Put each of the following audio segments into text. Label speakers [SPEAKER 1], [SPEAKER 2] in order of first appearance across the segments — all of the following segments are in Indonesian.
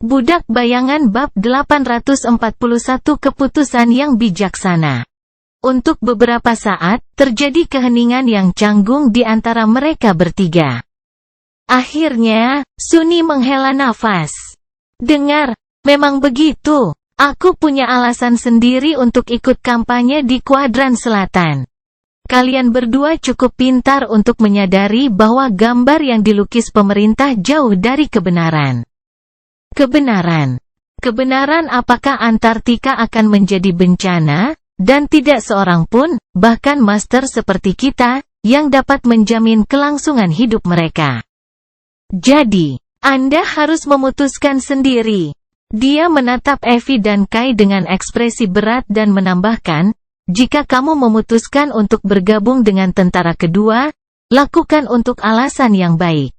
[SPEAKER 1] Budak Bayangan bab 841 Keputusan yang bijaksana. Untuk beberapa saat, terjadi keheningan yang canggung di antara mereka bertiga. Akhirnya, Sunni menghela nafas. Dengar, memang begitu. Aku punya alasan sendiri untuk ikut kampanye di Kuadran Selatan. Kalian berdua cukup pintar untuk menyadari bahwa gambar yang dilukis pemerintah jauh dari kebenaran. Kebenaran apakah Antartika akan menjadi bencana, dan tidak seorang pun, bahkan master seperti kita, yang dapat menjamin kelangsungan hidup mereka. Jadi, Anda harus memutuskan sendiri. Dia menatap Evie dan Kai dengan ekspresi berat dan menambahkan, jika kamu memutuskan untuk bergabung dengan tentara kedua, lakukan untuk alasan yang baik.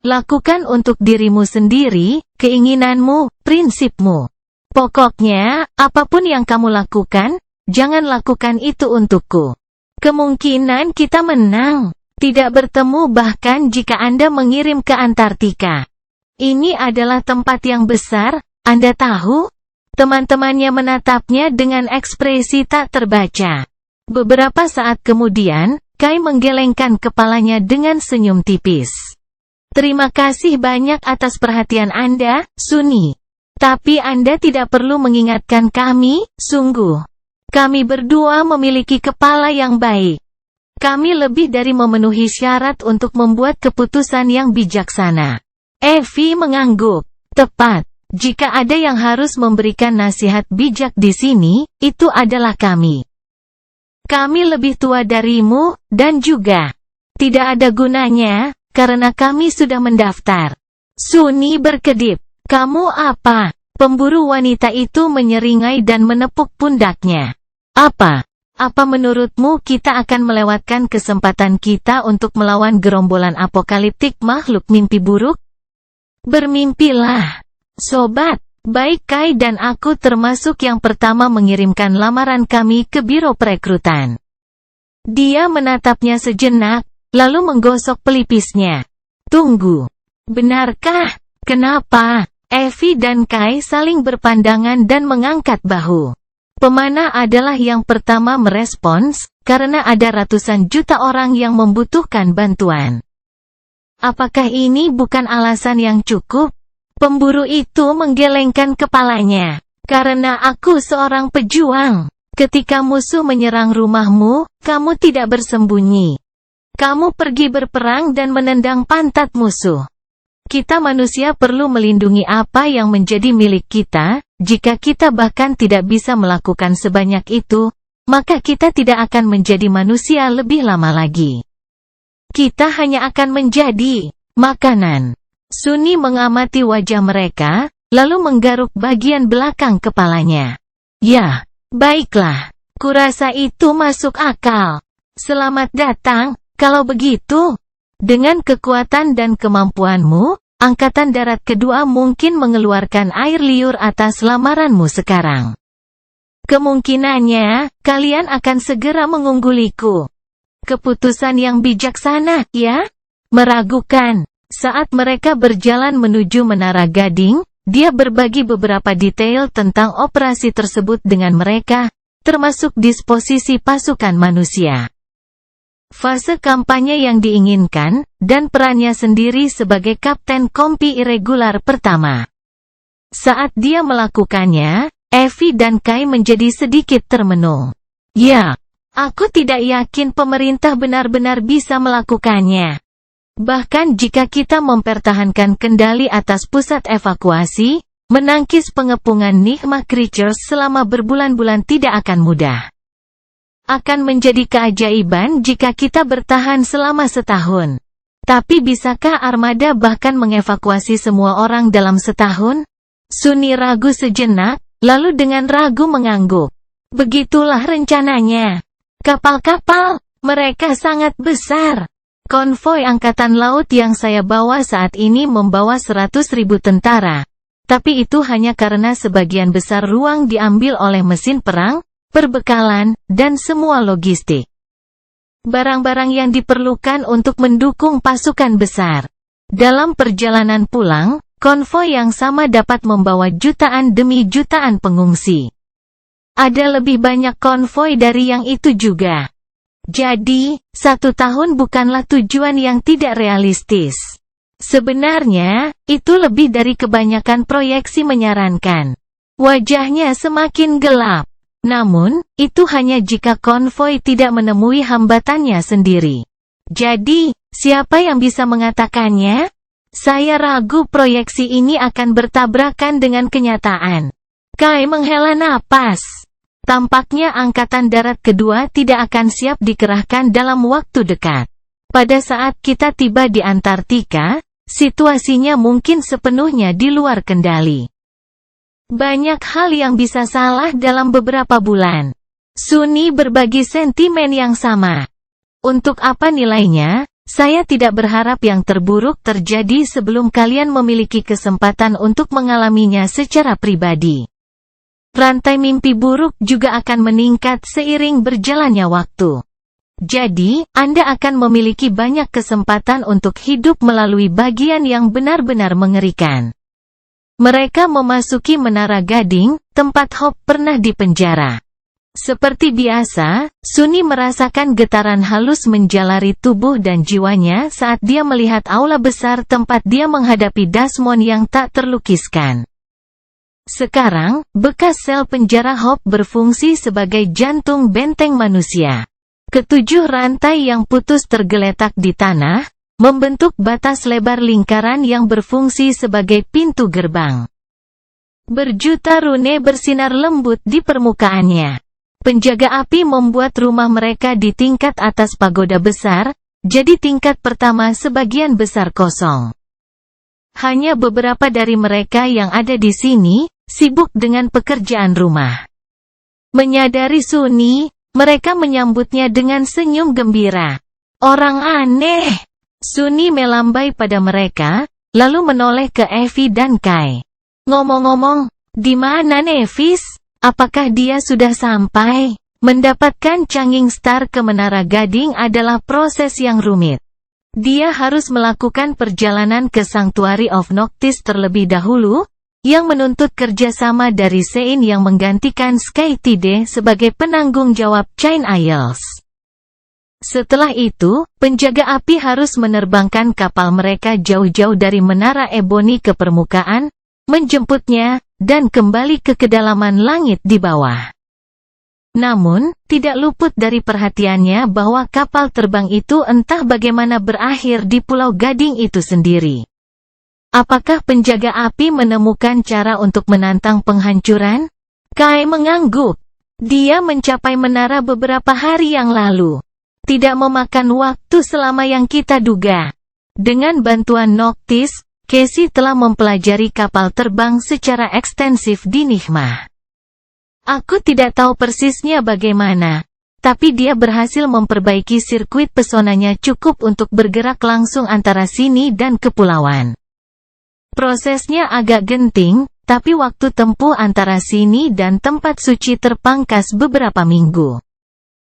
[SPEAKER 1] Lakukan untuk dirimu sendiri, keinginanmu, prinsipmu. Pokoknya, apapun yang kamu lakukan, jangan lakukan itu untukku. Kemungkinan kita menang, tidak bertemu bahkan jika Anda mengirim ke Antartika. Ini adalah tempat yang besar, Anda tahu? Teman-temannya menatapnya dengan ekspresi tak terbaca. Beberapa saat kemudian, Kai menggelengkan kepalanya dengan senyum tipis. Terima kasih banyak atas perhatian Anda, Sunni. Tapi Anda tidak perlu mengingatkan kami, sungguh. Kami berdua memiliki kepala yang baik. Kami lebih dari memenuhi syarat untuk membuat keputusan yang bijaksana. Evie mengangguk. Tepat. Jika ada yang harus memberikan nasihat bijak di sini, itu adalah kami. Kami lebih tua darimu, dan juga tidak ada gunanya, karena kami sudah mendaftar. Sunni berkedip. Kamu apa? Pemburu wanita itu menyeringai dan menepuk pundaknya. Apa menurutmu kita akan melewatkan kesempatan kita untuk melawan gerombolan apokaliptik makhluk mimpi buruk? Bermimpilah, sobat. Baik Kai dan aku termasuk yang pertama mengirimkan lamaran kami ke biro perekrutan. Dia menatapnya sejenak, lalu menggosok pelipisnya. Tunggu. Benarkah? Kenapa? Evie dan Kai saling berpandangan dan mengangkat bahu. Pemanah adalah yang pertama merespons, karena ada ratusan juta orang yang membutuhkan bantuan. Apakah ini bukan alasan yang cukup? Pemburu itu menggelengkan kepalanya. Karena aku seorang pejuang. Ketika musuh menyerang rumahmu, kamu tidak bersembunyi. Kamu pergi berperang dan menendang pantat musuh. Kita manusia perlu melindungi apa yang menjadi milik kita. Jika kita bahkan tidak bisa melakukan sebanyak itu, maka kita tidak akan menjadi manusia lebih lama lagi. Kita hanya akan menjadi makanan. Sunni mengamati wajah mereka, lalu menggaruk bagian belakang kepalanya. Ya, baiklah. Kurasa itu masuk akal. Selamat datang. Kalau begitu, dengan kekuatan dan kemampuanmu, Angkatan Darat Kedua mungkin mengeluarkan air liur atas lamaranmu sekarang. Kemungkinannya, kalian akan segera mengungguliku. Keputusan yang bijaksana, ya? Meragukan. Saat mereka berjalan menuju Menara Gading, dia berbagi beberapa detail tentang operasi tersebut dengan mereka, termasuk disposisi pasukan manusia. Fase kampanye yang diinginkan, dan perannya sendiri sebagai Kapten Kompi Irregular pertama. Saat dia melakukannya, Evie dan Kai menjadi sedikit termenung. Ya, aku tidak yakin pemerintah benar-benar bisa melakukannya. Bahkan jika kita mempertahankan kendali atas pusat evakuasi, menangkis pengepungan Nigma Creatures selama berbulan-bulan tidak akan mudah. Akan menjadi keajaiban jika kita bertahan selama setahun. Tapi bisakah armada bahkan mengevakuasi semua orang dalam setahun? Sunni ragu sejenak, lalu dengan ragu mengangguk. Begitulah rencananya. Kapal-kapal, mereka sangat besar. Konvoi angkatan laut yang saya bawa saat ini membawa 100.000 tentara. Tapi itu hanya karena sebagian besar ruang diambil oleh mesin perang, perbekalan, dan semua logistik. Barang-barang yang diperlukan untuk mendukung pasukan besar. Dalam perjalanan pulang, konvoi yang sama dapat membawa jutaan demi jutaan pengungsi. Ada lebih banyak konvoi dari yang itu juga. Jadi, 1 tahun bukanlah tujuan yang tidak realistis. Sebenarnya, itu lebih dari kebanyakan proyeksi menyarankan. Wajahnya semakin gelap. Namun, itu hanya jika konvoi tidak menemui hambatannya sendiri. Jadi, siapa yang bisa mengatakannya? Saya ragu proyeksi ini akan bertabrakan dengan kenyataan. Kai menghela napas. Tampaknya Angkatan Darat Kedua tidak akan siap dikerahkan dalam waktu dekat. Pada saat kita tiba di Antartika, situasinya mungkin sepenuhnya di luar kendali. Banyak hal yang bisa salah dalam beberapa bulan. Sunni berbagi sentimen yang sama. Untuk apa nilainya? Saya tidak berharap yang terburuk terjadi sebelum kalian memiliki kesempatan untuk mengalaminya secara pribadi. Rantai mimpi buruk juga akan meningkat seiring berjalannya waktu. Jadi, Anda akan memiliki banyak kesempatan untuk hidup melalui bagian yang benar-benar mengerikan. Mereka memasuki Menara Gading, tempat Hope pernah dipenjara. Seperti biasa, Sunni merasakan getaran halus menjalari tubuh dan jiwanya saat dia melihat aula besar tempat dia menghadapi Desmond yang tak terlukiskan. Sekarang, bekas sel penjara Hope berfungsi sebagai jantung benteng manusia. Ketujuh rantai yang putus tergeletak di tanah, membentuk batas lebar lingkaran yang berfungsi sebagai pintu gerbang. Berjuta rune bersinar lembut di permukaannya. Penjaga api membuat rumah mereka di tingkat atas pagoda besar, jadi tingkat pertama sebagian besar kosong. Hanya beberapa dari mereka yang ada di sini, sibuk dengan pekerjaan rumah. Menyadari Sunni, mereka menyambutnya dengan senyum gembira. Orang aneh! Sunni melambai pada mereka, lalu menoleh ke Evie dan Kai. Ngomong-ngomong, di mana Nevis? Apakah dia sudah sampai? Mendapatkan Changing Star ke Menara Gading adalah proses yang rumit. Dia harus melakukan perjalanan ke Sanctuary of Noctis terlebih dahulu, yang menuntut kerjasama dari Sein yang menggantikan Skytide sebagai penanggung jawab Chain Isles. Setelah itu, penjaga api harus menerbangkan kapal mereka jauh-jauh dari Menara Ebony ke permukaan, menjemputnya, dan kembali ke kedalaman langit di bawah. Namun, tidak luput dari perhatiannya bahwa kapal terbang itu entah bagaimana berakhir di Pulau Gading itu sendiri. Apakah penjaga api menemukan cara untuk menantang penghancuran? Kai mengangguk. Dia mencapai menara beberapa hari yang lalu. Tidak memakan waktu selama yang kita duga. Dengan bantuan Noctis, Casey telah mempelajari kapal terbang secara ekstensif di Nigma. Aku tidak tahu persisnya bagaimana, tapi dia berhasil memperbaiki sirkuit pesonanya cukup untuk bergerak langsung antara sini dan kepulauan. Prosesnya agak genting, tapi waktu tempuh antara sini dan tempat suci terpangkas beberapa minggu.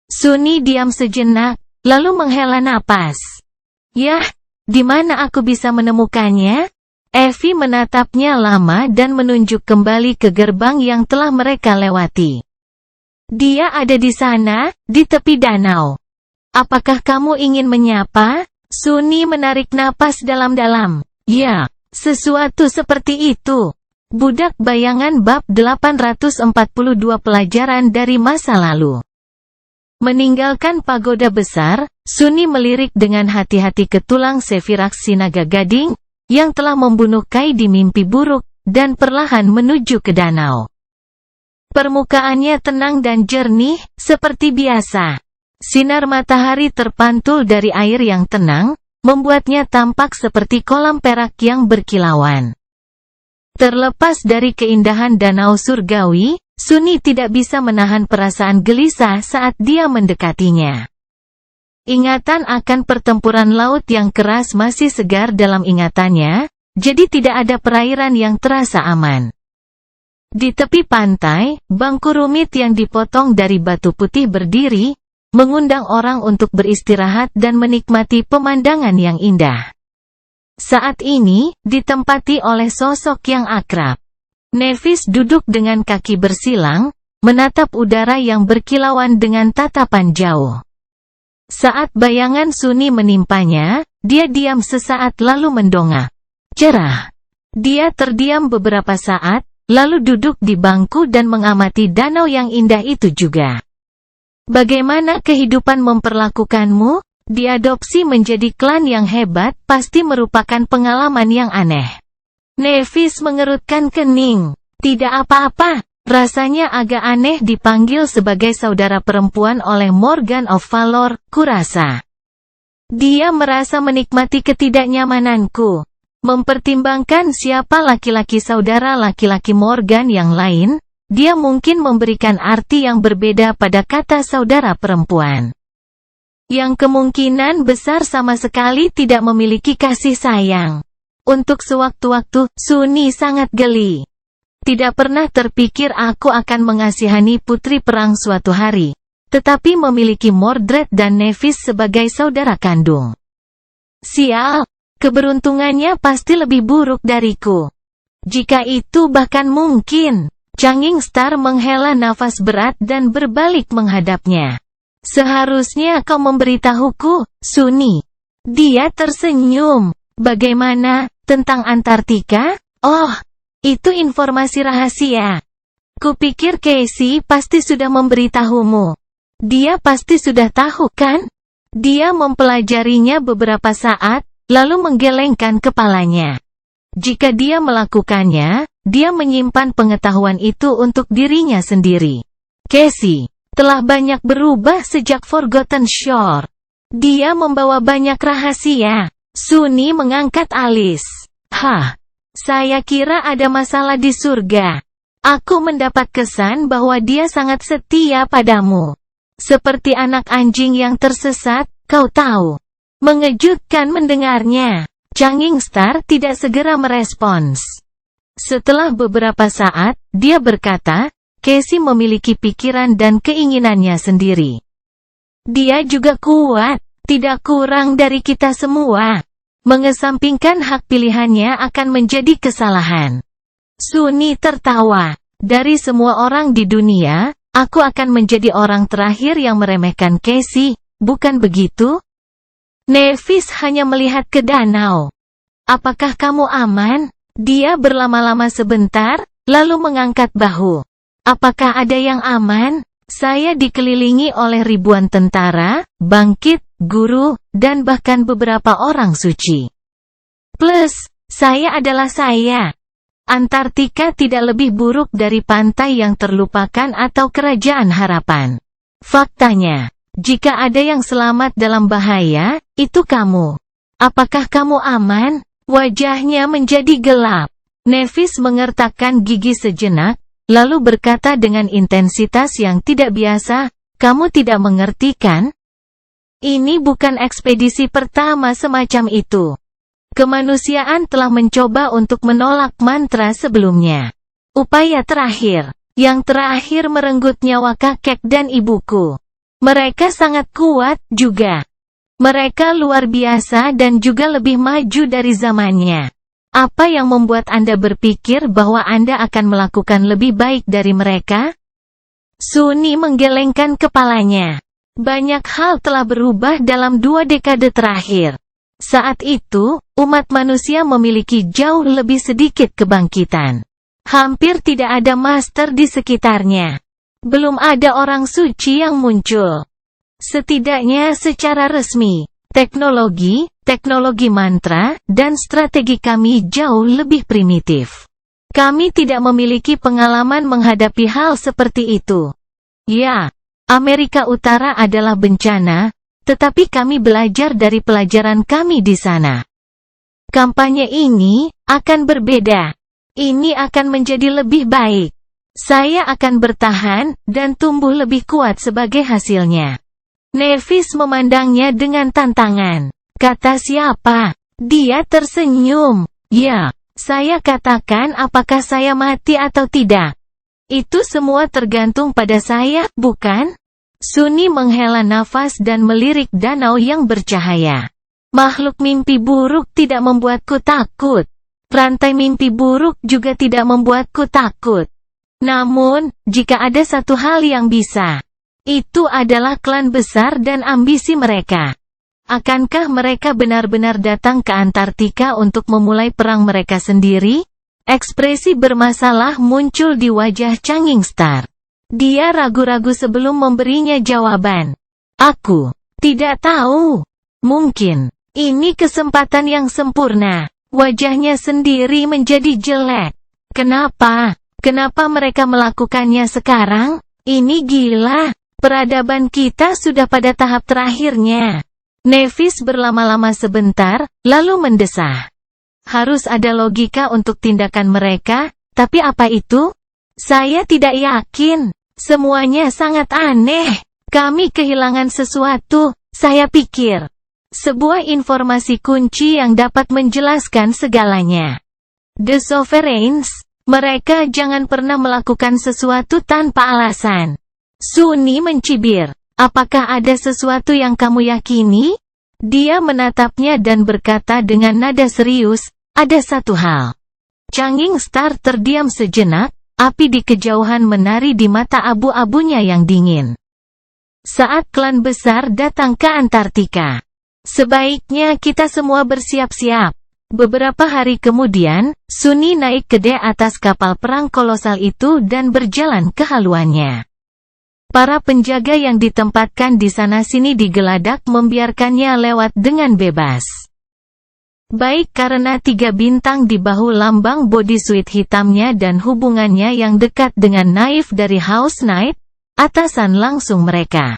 [SPEAKER 1] Sunni diam sejenak, lalu menghela napas. Yah, di mana aku bisa menemukannya? Evie menatapnya lama dan menunjuk kembali ke gerbang yang telah mereka lewati. Dia ada di sana, di tepi danau. Apakah kamu ingin menyapa? Sunni menarik napas dalam-dalam. Ya, sesuatu seperti itu. Budak Bayangan bab 842 pelajaran dari masa lalu. Meninggalkan pagoda besar, Sunni melirik dengan hati-hati ke tulang Sephiroth Sinaga Gading, yang telah membunuh Kai di mimpi buruk, dan perlahan menuju ke danau. Permukaannya tenang dan jernih, seperti biasa. Sinar matahari terpantul dari air yang tenang, membuatnya tampak seperti kolam perak yang berkilauan. Terlepas dari keindahan danau surgawi, Sunni tidak bisa menahan perasaan gelisah saat dia mendekatinya. Ingatan akan pertempuran laut yang keras masih segar dalam ingatannya, jadi tidak ada perairan yang terasa aman. Di tepi pantai, bangku rumit yang dipotong dari batu putih berdiri, mengundang orang untuk beristirahat dan menikmati pemandangan yang indah. Saat ini, ditempati oleh sosok yang akrab. Nevis duduk dengan kaki bersilang, menatap udara yang berkilauan dengan tatapan jauh. Saat bayangan Sunni menimpanya, dia diam sesaat lalu mendongak. Cerah. Dia terdiam beberapa saat, lalu duduk di bangku dan mengamati danau yang indah itu juga. Bagaimana kehidupan memperlakukanmu? Diadopsi menjadi klan yang hebat pasti merupakan pengalaman yang aneh. Nevis mengerutkan kening. Tidak apa-apa. Rasanya agak aneh dipanggil sebagai saudara perempuan oleh Morgan of Valor, kurasa. Dia merasa menikmati ketidaknyamananku. Mempertimbangkan siapa laki-laki saudara laki-laki Morgan yang lain, dia mungkin memberikan arti yang berbeda pada kata saudara perempuan. Yang kemungkinan besar sama sekali tidak memiliki kasih sayang. Untuk sewaktu-waktu, Sunni sangat geli. Tidak pernah terpikir aku akan mengasihani putri perang suatu hari, tetapi memiliki Mordred dan Nevis sebagai saudara kandung. Sial, keberuntungannya pasti lebih buruk dariku. Jika itu bahkan mungkin, Changing Star menghela nafas berat dan berbalik menghadapnya. Seharusnya kau memberitahuku, Sunni. Dia tersenyum. Bagaimana, tentang Antartika? Oh, itu informasi rahasia. Kupikir Casey pasti sudah memberitahumu. Dia pasti sudah tahu kan? Dia mempelajarinya beberapa saat, lalu menggelengkan kepalanya. Jika dia melakukannya, dia menyimpan pengetahuan itu untuk dirinya sendiri. Casey telah banyak berubah sejak Forgotten Shore. Dia membawa banyak rahasia. Sunni mengangkat alis. Hah? Saya kira ada masalah di surga. Aku mendapat kesan bahwa dia sangat setia padamu. Seperti anak anjing yang tersesat, kau tahu. Mengejutkan mendengarnya. Changing Star tidak segera merespons. Setelah beberapa saat, dia berkata, Casey memiliki pikiran dan keinginannya sendiri. Dia juga kuat, tidak kurang dari kita semua. Mengesampingkan hak pilihannya akan menjadi kesalahan. Sunni tertawa. Dari semua orang di dunia, aku akan menjadi orang terakhir yang meremehkan Casey, bukan begitu? Nevis hanya melihat ke danau. Apakah kamu aman? Dia berlama-lama sebentar, lalu mengangkat bahu. Apakah ada yang aman? Saya dikelilingi oleh ribuan tentara, bangkit, guru, dan bahkan beberapa orang suci. Plus, saya adalah saya. Antartika tidak lebih buruk dari pantai yang terlupakan atau kerajaan harapan. Faktanya, jika ada yang selamat dalam bahaya, itu kamu. Apakah kamu aman? Wajahnya menjadi gelap. Nevis mengertakkan gigi sejenak, lalu berkata dengan intensitas yang tidak biasa, kamu tidak mengerti kan? Ini bukan ekspedisi pertama semacam itu. Kemanusiaan telah mencoba untuk menolak mantra sebelumnya. Upaya terakhir. Yang terakhir merenggut nyawa kakek dan ibuku. Mereka sangat kuat juga. Mereka luar biasa dan juga lebih maju dari zamannya. Apa yang membuat Anda berpikir bahwa Anda akan melakukan lebih baik dari mereka? Sunni menggelengkan kepalanya. Banyak hal telah berubah dalam 2 dekade terakhir. Saat itu, umat manusia memiliki jauh lebih sedikit kebangkitan. Hampir tidak ada master di sekitarnya. Belum ada orang suci yang muncul. Setidaknya secara resmi, teknologi mantra, dan strategi kami jauh lebih primitif. Kami tidak memiliki pengalaman menghadapi hal seperti itu. Ya. Amerika Utara adalah bencana, tetapi kami belajar dari pelajaran kami di sana. Kampanye ini akan berbeda. Ini akan menjadi lebih baik. Saya akan bertahan dan tumbuh lebih kuat sebagai hasilnya. Nevis memandangnya dengan tantangan. Kata siapa? Dia tersenyum. Ya, saya katakan apakah saya mati atau tidak. Itu semua tergantung pada saya, bukan? Sunni menghela nafas dan melirik danau yang bercahaya. Makhluk mimpi buruk tidak membuatku takut. Rantai mimpi buruk juga tidak membuatku takut. Namun, jika ada satu hal yang bisa, itu adalah klan besar dan ambisi mereka. Akankah mereka benar-benar datang ke Antartika untuk memulai perang mereka sendiri? Ekspresi bermasalah muncul di wajah Changing Star. Dia ragu-ragu sebelum memberinya jawaban. Aku tidak tahu. Mungkin ini kesempatan yang sempurna. Wajahnya sendiri menjadi jelek. Kenapa? Kenapa mereka melakukannya sekarang? Ini gila. Peradaban kita sudah pada tahap terakhirnya. Nevis berlama-lama sebentar, lalu mendesah. Harus ada logika untuk tindakan mereka, tapi apa itu? Saya tidak yakin. Semuanya sangat aneh. Kami kehilangan sesuatu, saya pikir. Sebuah informasi kunci yang dapat menjelaskan segalanya. The Sovereigns, mereka jangan pernah melakukan sesuatu tanpa alasan. Sunni mencibir. Apakah ada sesuatu yang kamu yakini? Dia menatapnya dan berkata dengan nada serius, ada satu hal. Changing Star terdiam sejenak, api di kejauhan menari di mata abu-abunya yang dingin. Saat klan besar datang ke Antartika, sebaiknya kita semua bersiap-siap. Beberapa hari kemudian, Sunni naik ke atas kapal perang kolosal itu dan berjalan ke haluannya. Para penjaga yang ditempatkan di sana-sini digeladak membiarkannya lewat dengan bebas. Baik karena 3 bintang di bahu lambang bodysuit hitamnya dan hubungannya yang dekat dengan naif dari House Knight, atasan langsung mereka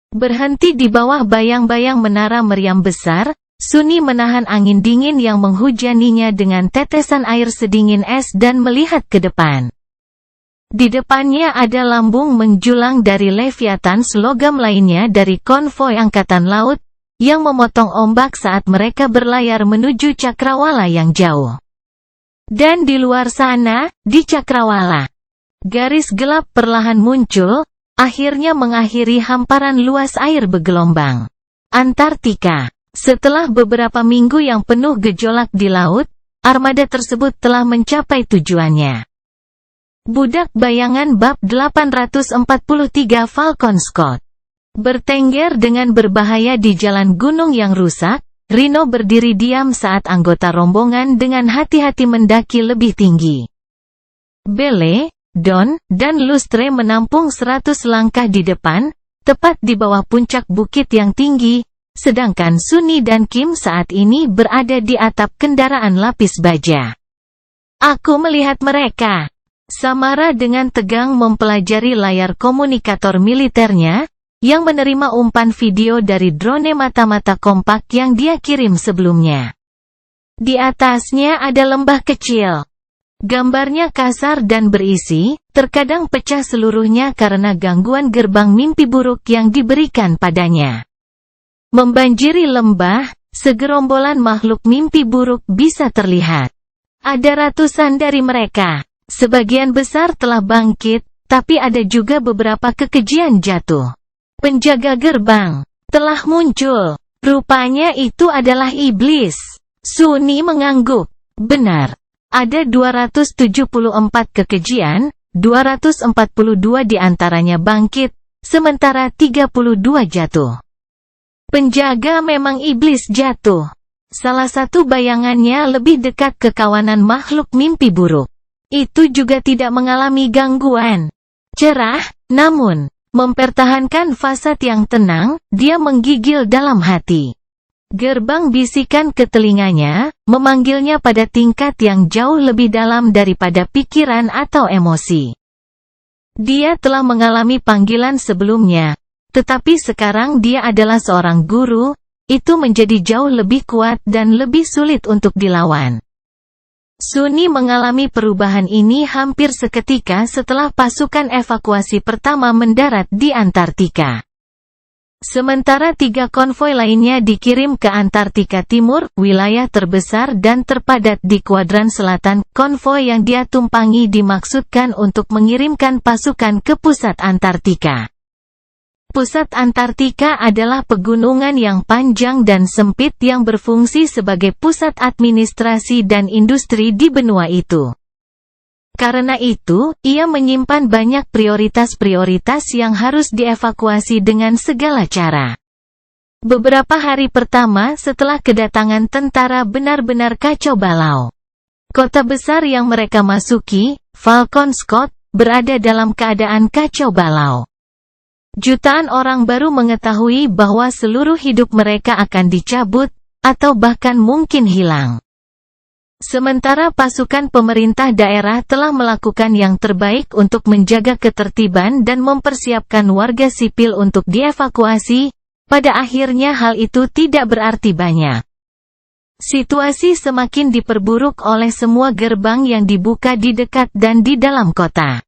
[SPEAKER 1] berhenti di bawah bayang-bayang menara meriam besar. Sunni menahan angin dingin yang menghujaninya dengan tetesan air sedingin es dan melihat ke depan. Di depannya ada lambung menjulang dari Leviathan, logam lainnya dari konvoi angkatan laut, yang memotong ombak saat mereka berlayar menuju cakrawala yang jauh. Dan di luar sana, di cakrawala, garis gelap perlahan muncul, akhirnya mengakhiri hamparan luas air bergelombang. Antartika. Setelah beberapa minggu yang penuh gejolak di laut, armada tersebut telah mencapai tujuannya. Budak bayangan bab 843 Falcon Scott. Bertengger dengan berbahaya di jalan gunung yang rusak, Rino berdiri diam saat anggota rombongan dengan hati-hati mendaki lebih tinggi. Bele, Don, dan Lustre menampung 100 langkah di depan, tepat di bawah puncak bukit yang tinggi, sedangkan Sunni dan Kim saat ini berada di atap kendaraan lapis baja. Aku melihat mereka. Samara dengan tegang mempelajari layar komunikator militernya, yang menerima umpan video dari drone mata-mata kompak yang dia kirim sebelumnya. Di atasnya ada lembah kecil. Gambarnya kasar dan berisi, terkadang pecah seluruhnya karena gangguan gerbang mimpi buruk yang diberikan padanya. Membanjiri lembah, segerombolan makhluk mimpi buruk bisa terlihat. Ada ratusan dari mereka. Sebagian besar telah bangkit, tapi ada juga beberapa kekejian jatuh. Penjaga gerbang telah muncul. Rupanya itu adalah iblis. Sunni mengangguk. Benar. Ada 274 kekejian, 242 diantaranya bangkit, sementara 32 jatuh. Penjaga memang iblis jatuh. Salah satu bayangannya lebih dekat ke kawanan makhluk mimpi buruk. Itu juga tidak mengalami gangguan. Cerah, namun, mempertahankan fasad yang tenang, dia menggigil dalam hati. Gerbang bisikan ke telinganya, memanggilnya pada tingkat yang jauh lebih dalam daripada pikiran atau emosi. Dia telah mengalami panggilan sebelumnya. Tetapi sekarang dia adalah seorang guru, itu menjadi jauh lebih kuat dan lebih sulit untuk dilawan. Sunni mengalami perubahan ini hampir seketika setelah pasukan evakuasi pertama mendarat di Antartika. Sementara 3 konvoi lainnya dikirim ke Antartika Timur, wilayah terbesar dan terpadat di kuadran selatan. Konvoi yang dia tumpangi dimaksudkan untuk mengirimkan pasukan ke pusat Antartika. Pusat Antartika adalah pegunungan yang panjang dan sempit yang berfungsi sebagai pusat administrasi dan industri di benua itu. Karena itu, ia menyimpan banyak prioritas-prioritas yang harus dievakuasi dengan segala cara. Beberapa hari pertama setelah kedatangan tentara benar-benar kacau balau. Kota besar yang mereka masuki, Falcon Scott, berada dalam keadaan kacau balau. Jutaan orang baru mengetahui bahwa seluruh hidup mereka akan dicabut, atau bahkan mungkin hilang. Sementara pasukan pemerintah daerah telah melakukan yang terbaik untuk menjaga ketertiban dan mempersiapkan warga sipil untuk dievakuasi, pada akhirnya hal itu tidak berarti banyak. Situasi semakin diperburuk oleh semua gerbang yang dibuka di dekat dan di dalam kota.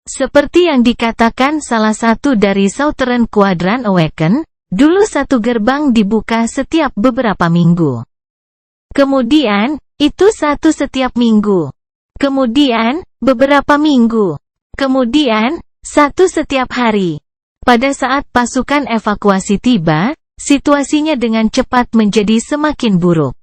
[SPEAKER 1] Seperti yang dikatakan salah satu dari Southern Quadrant Awaken, dulu satu gerbang dibuka setiap beberapa minggu. Kemudian, itu satu setiap minggu. Kemudian, beberapa minggu. Kemudian, satu setiap hari. Pada saat pasukan evakuasi tiba, situasinya dengan cepat menjadi semakin buruk.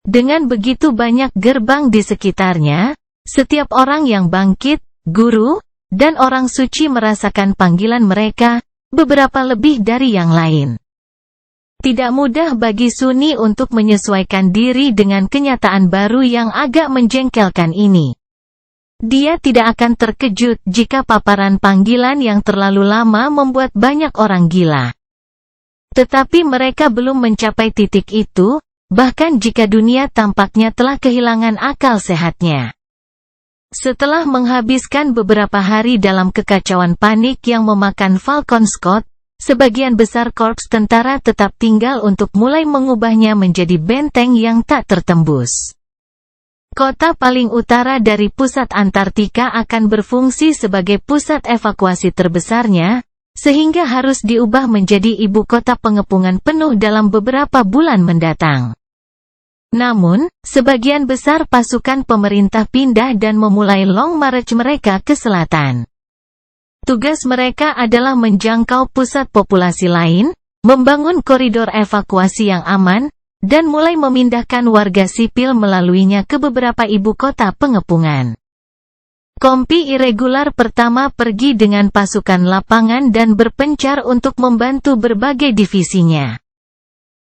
[SPEAKER 1] Dengan begitu banyak gerbang di sekitarnya, setiap orang yang bangkit, guru, dan orang suci merasakan panggilan mereka, beberapa lebih dari yang lain. Tidak mudah bagi Sunni untuk menyesuaikan diri dengan kenyataan baru yang agak menjengkelkan ini. Dia tidak akan terkejut jika paparan panggilan yang terlalu lama membuat banyak orang gila. Tetapi mereka belum mencapai titik itu, bahkan jika dunia tampaknya telah kehilangan akal sehatnya. Setelah menghabiskan beberapa hari dalam kekacauan panik yang memakan Falcon Scott, sebagian besar korps tentara tetap tinggal untuk mulai mengubahnya menjadi benteng yang tak tertembus. Kota paling utara dari pusat Antartika akan berfungsi sebagai pusat evakuasi terbesarnya, sehingga harus diubah menjadi ibu kota pengepungan penuh dalam beberapa bulan mendatang. Namun, sebagian besar pasukan pemerintah pindah dan memulai long march mereka ke selatan. Tugas mereka adalah menjangkau pusat populasi lain, membangun koridor evakuasi yang aman, dan mulai memindahkan warga sipil melaluinya ke beberapa ibu kota pengepungan. Kompi Irregular pertama pergi dengan pasukan lapangan dan berpencar untuk membantu berbagai divisinya.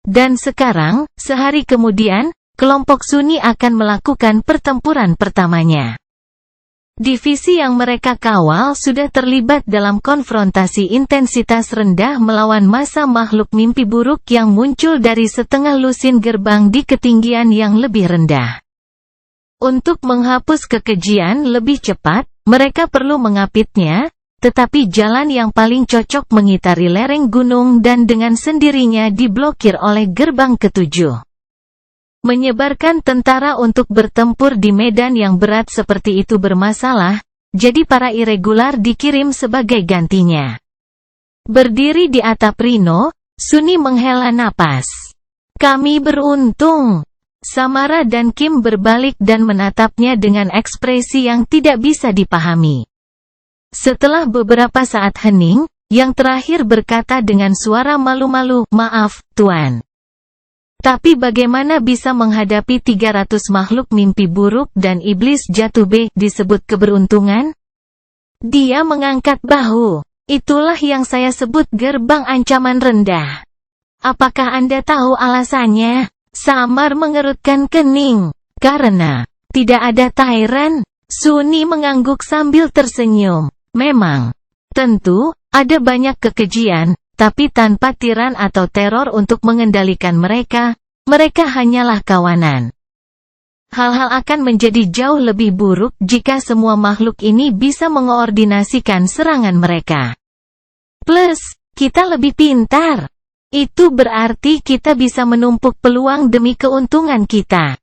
[SPEAKER 1] Dan sekarang, sehari kemudian, kelompok Sunni akan melakukan pertempuran pertamanya. Divisi yang mereka kawal sudah terlibat dalam konfrontasi intensitas rendah melawan massa makhluk mimpi buruk yang muncul dari setengah lusin gerbang di ketinggian yang lebih rendah. Untuk menghapus kekejian lebih cepat, mereka perlu mengapitnya, tetapi jalan yang paling cocok mengitari lereng gunung dan dengan sendirinya diblokir oleh gerbang ketujuh. Menyebarkan tentara untuk bertempur di medan yang berat seperti itu bermasalah, jadi para irregular dikirim sebagai gantinya. Berdiri di atap Rhino, Sunni menghela napas. Kami beruntung. Samara dan Kim berbalik dan menatapnya dengan ekspresi yang tidak bisa dipahami. Setelah beberapa saat hening, yang terakhir berkata dengan suara malu-malu, "Maaf, Tuan. Tapi bagaimana bisa menghadapi 300 makhluk mimpi buruk dan iblis jatuh disebut keberuntungan?" Dia mengangkat bahu. Itulah yang saya sebut gerbang ancaman rendah. Apakah Anda tahu alasannya? Samar mengerutkan kening. Karena tidak ada Tyrant. Sunni mengangguk sambil tersenyum. Memang. Tentu, ada banyak kekejian. Tapi tanpa tiran atau teror untuk mengendalikan mereka, mereka hanyalah kawanan. Hal-hal akan menjadi jauh lebih buruk jika semua makhluk ini bisa mengoordinasikan serangan mereka. Plus, kita lebih pintar. Itu berarti kita bisa menumpuk peluang demi keuntungan kita.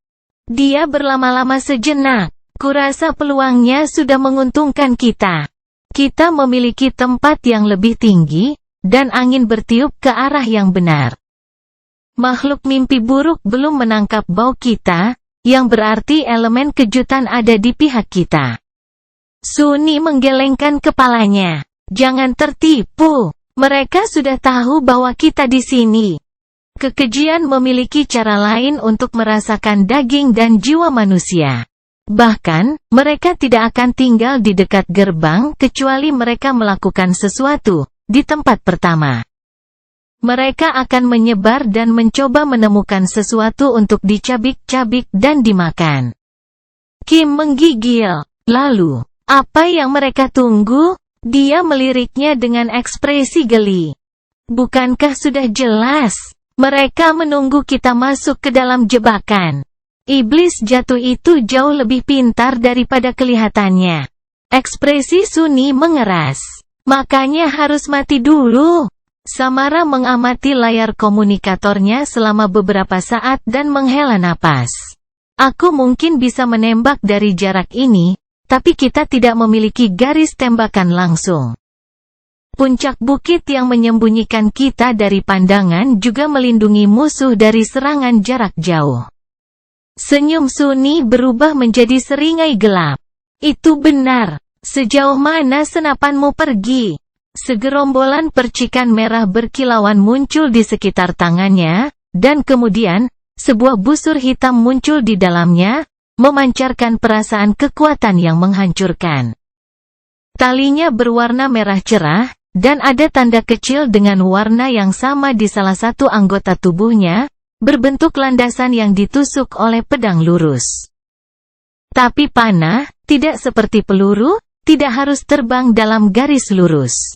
[SPEAKER 1] Dia berlama-lama sejenak. Kurasa peluangnya sudah menguntungkan kita. Kita memiliki tempat yang lebih tinggi, dan angin bertiup ke arah yang benar. Makhluk mimpi buruk belum menangkap bau kita, yang berarti elemen kejutan ada di pihak kita. Sunni menggelengkan kepalanya. Jangan tertipu. Mereka sudah tahu bahwa kita di sini. Kekejian memiliki cara lain untuk merasakan daging dan jiwa manusia. Bahkan, mereka tidak akan tinggal di dekat gerbang kecuali mereka melakukan sesuatu di tempat pertama. Mereka akan menyebar dan mencoba menemukan sesuatu untuk dicabik-cabik dan dimakan. Kim menggigil. Lalu, apa yang mereka tunggu? Dia meliriknya dengan ekspresi geli. Bukankah sudah jelas? Mereka menunggu kita masuk ke dalam jebakan. Iblis jatuh itu jauh lebih pintar daripada kelihatannya. Ekspresi Sunny mengeras. Makanya harus mati dulu. Samara mengamati layar komunikatornya selama beberapa saat dan menghela napas. Aku mungkin bisa menembak dari jarak ini, tapi kita tidak memiliki garis tembakan langsung. Puncak bukit yang menyembunyikan kita dari pandangan juga melindungi musuh dari serangan jarak jauh. Senyum Sunny berubah menjadi seringai gelap. Itu benar. Sejauh mana senapanmu pergi? Segerombolan percikan merah berkilauan muncul di sekitar tangannya, dan kemudian, sebuah busur hitam muncul di dalamnya, memancarkan perasaan kekuatan yang menghancurkan. Talinya berwarna merah cerah, dan ada tanda kecil dengan warna yang sama di salah satu anggota tubuhnya, berbentuk landasan yang ditusuk oleh pedang lurus. Tapi panah, tidak seperti peluru, tidak harus terbang dalam garis lurus.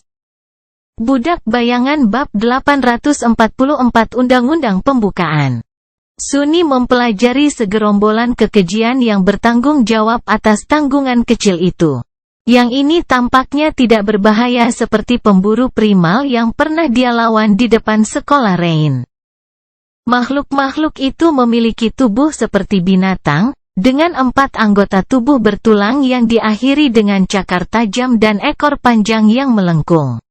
[SPEAKER 1] Budak Bayangan Bab 844 Undang-Undang Pembukaan. Sunny mempelajari segerombolan kekejian yang bertanggung jawab atas tanggungan kecil itu. Yang ini tampaknya tidak berbahaya seperti pemburu primal yang pernah dia lawan di depan sekolah Rain. Makhluk-makhluk itu memiliki tubuh seperti binatang, dengan 4 anggota tubuh bertulang yang diakhiri dengan cakar tajam dan ekor panjang yang melengkung.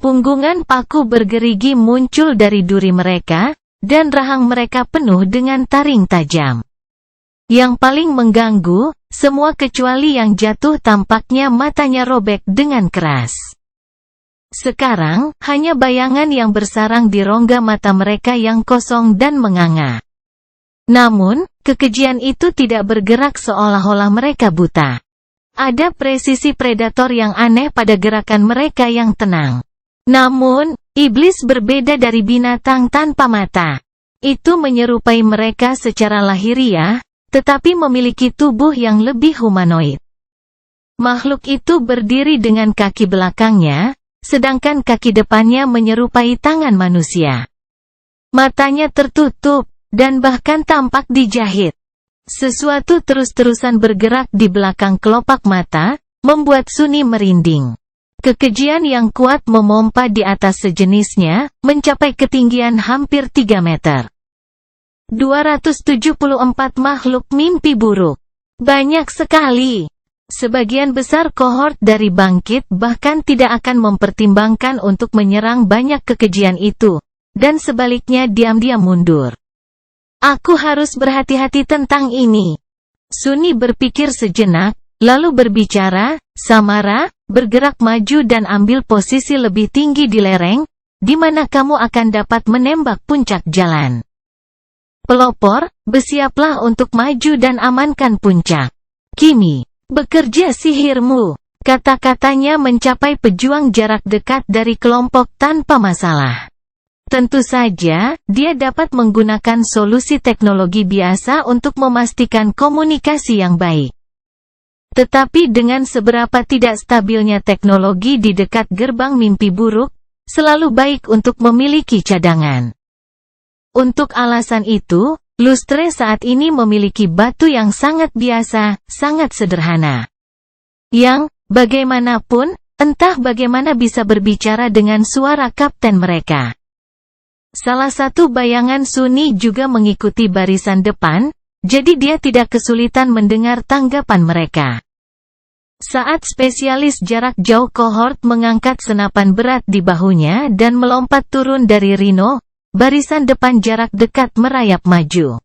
[SPEAKER 1] Punggungan paku bergerigi muncul dari duri mereka, dan rahang mereka penuh dengan taring tajam. Yang paling mengganggu, semua kecuali yang jatuh tampaknya matanya robek dengan keras. Sekarang, hanya bayangan yang bersarang di rongga mata mereka yang kosong dan menganga. Namun, kekejian itu tidak bergerak seolah-olah mereka buta. Ada presisi predator yang aneh pada gerakan mereka yang tenang. Namun, iblis berbeda dari binatang tanpa mata. Itu menyerupai mereka secara lahiriah, tetapi memiliki tubuh yang lebih humanoid. Makhluk itu berdiri dengan kaki belakangnya, sedangkan kaki depannya menyerupai tangan manusia. Matanya tertutup, dan bahkan tampak dijahit. Sesuatu terus-terusan bergerak di belakang kelopak mata, membuat Sunny merinding. Kekejian yang kuat memompa di atas sejenisnya, mencapai ketinggian hampir 3 meter. 274 makhluk mimpi buruk. Banyak sekali. Sebagian besar kohort dari bangkit bahkan tidak akan mempertimbangkan untuk menyerang banyak kekejian itu, dan sebaliknya diam-diam mundur. Aku harus berhati-hati tentang ini. Sunny berpikir sejenak, lalu berbicara, Samara, bergerak maju dan ambil posisi lebih tinggi di lereng, di mana kamu akan dapat menembak puncak jalan. Pelopor, bersiaplah untuk maju dan amankan puncak. Kimi, bekerja sihirmu. Kata-katanya mencapai pejuang jarak dekat dari kelompok tanpa masalah. Tentu saja, dia dapat menggunakan solusi teknologi biasa untuk memastikan komunikasi yang baik. Tetapi dengan seberapa tidak stabilnya teknologi di dekat gerbang mimpi buruk, selalu baik untuk memiliki cadangan. Untuk alasan itu, Lustre saat ini memiliki batu yang sangat biasa, sangat sederhana. Yang, bagaimanapun, entah bagaimana bisa berbicara dengan suara kapten mereka. Salah satu bayangan Sunny juga mengikuti barisan depan, jadi dia tidak kesulitan mendengar tanggapan mereka. Saat spesialis jarak jauh kohort mengangkat senapan berat di bahunya dan melompat turun dari Rhino, barisan depan jarak dekat merayap maju.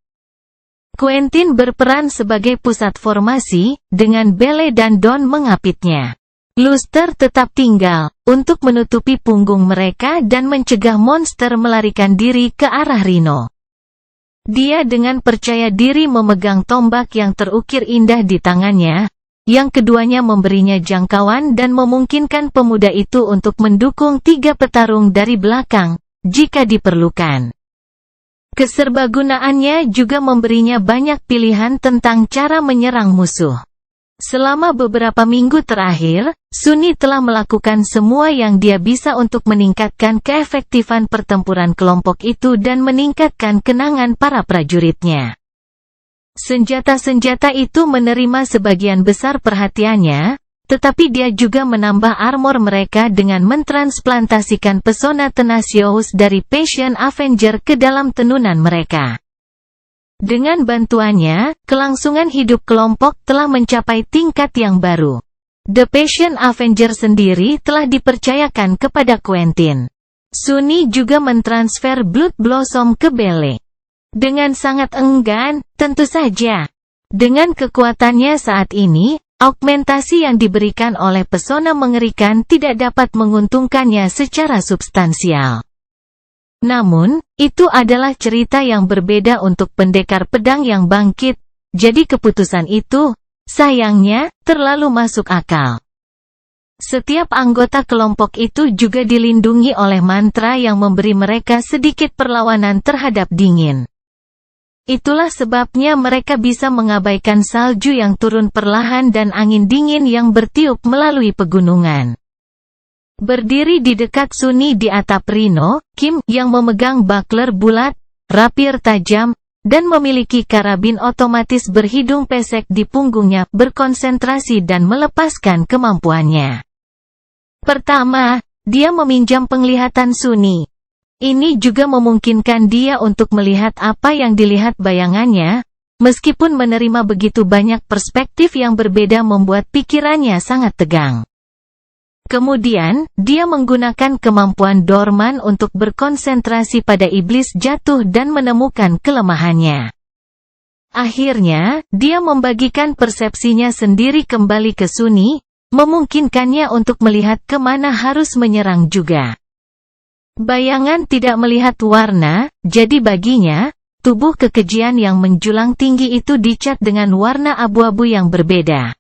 [SPEAKER 1] Quentin berperan sebagai pusat formasi, dengan Belle dan Don mengapitnya. Luster tetap tinggal, untuk menutupi punggung mereka dan mencegah monster melarikan diri ke arah Rhino. Dia dengan percaya diri memegang tombak yang terukir indah di tangannya, yang keduanya memberinya jangkauan dan memungkinkan pemuda itu untuk mendukung 3 petarung dari belakang, jika diperlukan. Keserbagunaannya juga memberinya banyak pilihan tentang cara menyerang musuh. Selama beberapa minggu terakhir, Sunny telah melakukan semua yang dia bisa untuk meningkatkan keefektifan pertempuran kelompok itu dan meningkatkan kenangan para prajuritnya. Senjata-senjata itu menerima sebagian besar perhatiannya, tetapi dia juga menambah armor mereka dengan mentransplantasikan pesona Tenacious dari Patient Avenger ke dalam tenunan mereka. Dengan bantuannya, kelangsungan hidup kelompok telah mencapai tingkat yang baru. The Patient Avenger sendiri telah dipercayakan kepada Quentin. Sunny juga mentransfer Blood Blossom ke Belle. Dengan sangat enggan, tentu saja. Dengan kekuatannya saat ini, augmentasi yang diberikan oleh pesona mengerikan tidak dapat menguntungkannya secara substansial. Namun, itu adalah cerita yang berbeda untuk pendekar pedang yang bangkit, jadi keputusan itu, sayangnya, terlalu masuk akal. Setiap anggota kelompok itu juga dilindungi oleh mantra yang memberi mereka sedikit perlawanan terhadap dingin. Itulah sebabnya mereka bisa mengabaikan salju yang turun perlahan dan angin dingin yang bertiup melalui pegunungan. Berdiri di dekat Sunny di atap Rhino, Kim, yang memegang buckler bulat, rapier tajam, dan memiliki karabin otomatis berhidung pesek di punggungnya, berkonsentrasi dan melepaskan kemampuannya. Pertama, dia meminjam penglihatan Sunny. Ini juga memungkinkan dia untuk melihat apa yang dilihat bayangannya, meskipun menerima begitu banyak perspektif yang berbeda membuat pikirannya sangat tegang. Kemudian, dia menggunakan kemampuan Dorman untuk berkonsentrasi pada iblis jatuh dan menemukan kelemahannya. Akhirnya, dia membagikan persepsinya sendiri kembali ke Sunny, memungkinkannya untuk melihat kemana harus menyerang juga. Bayangan tidak melihat warna, jadi baginya, tubuh kekejian yang menjulang tinggi itu dicat dengan warna abu-abu yang berbeda.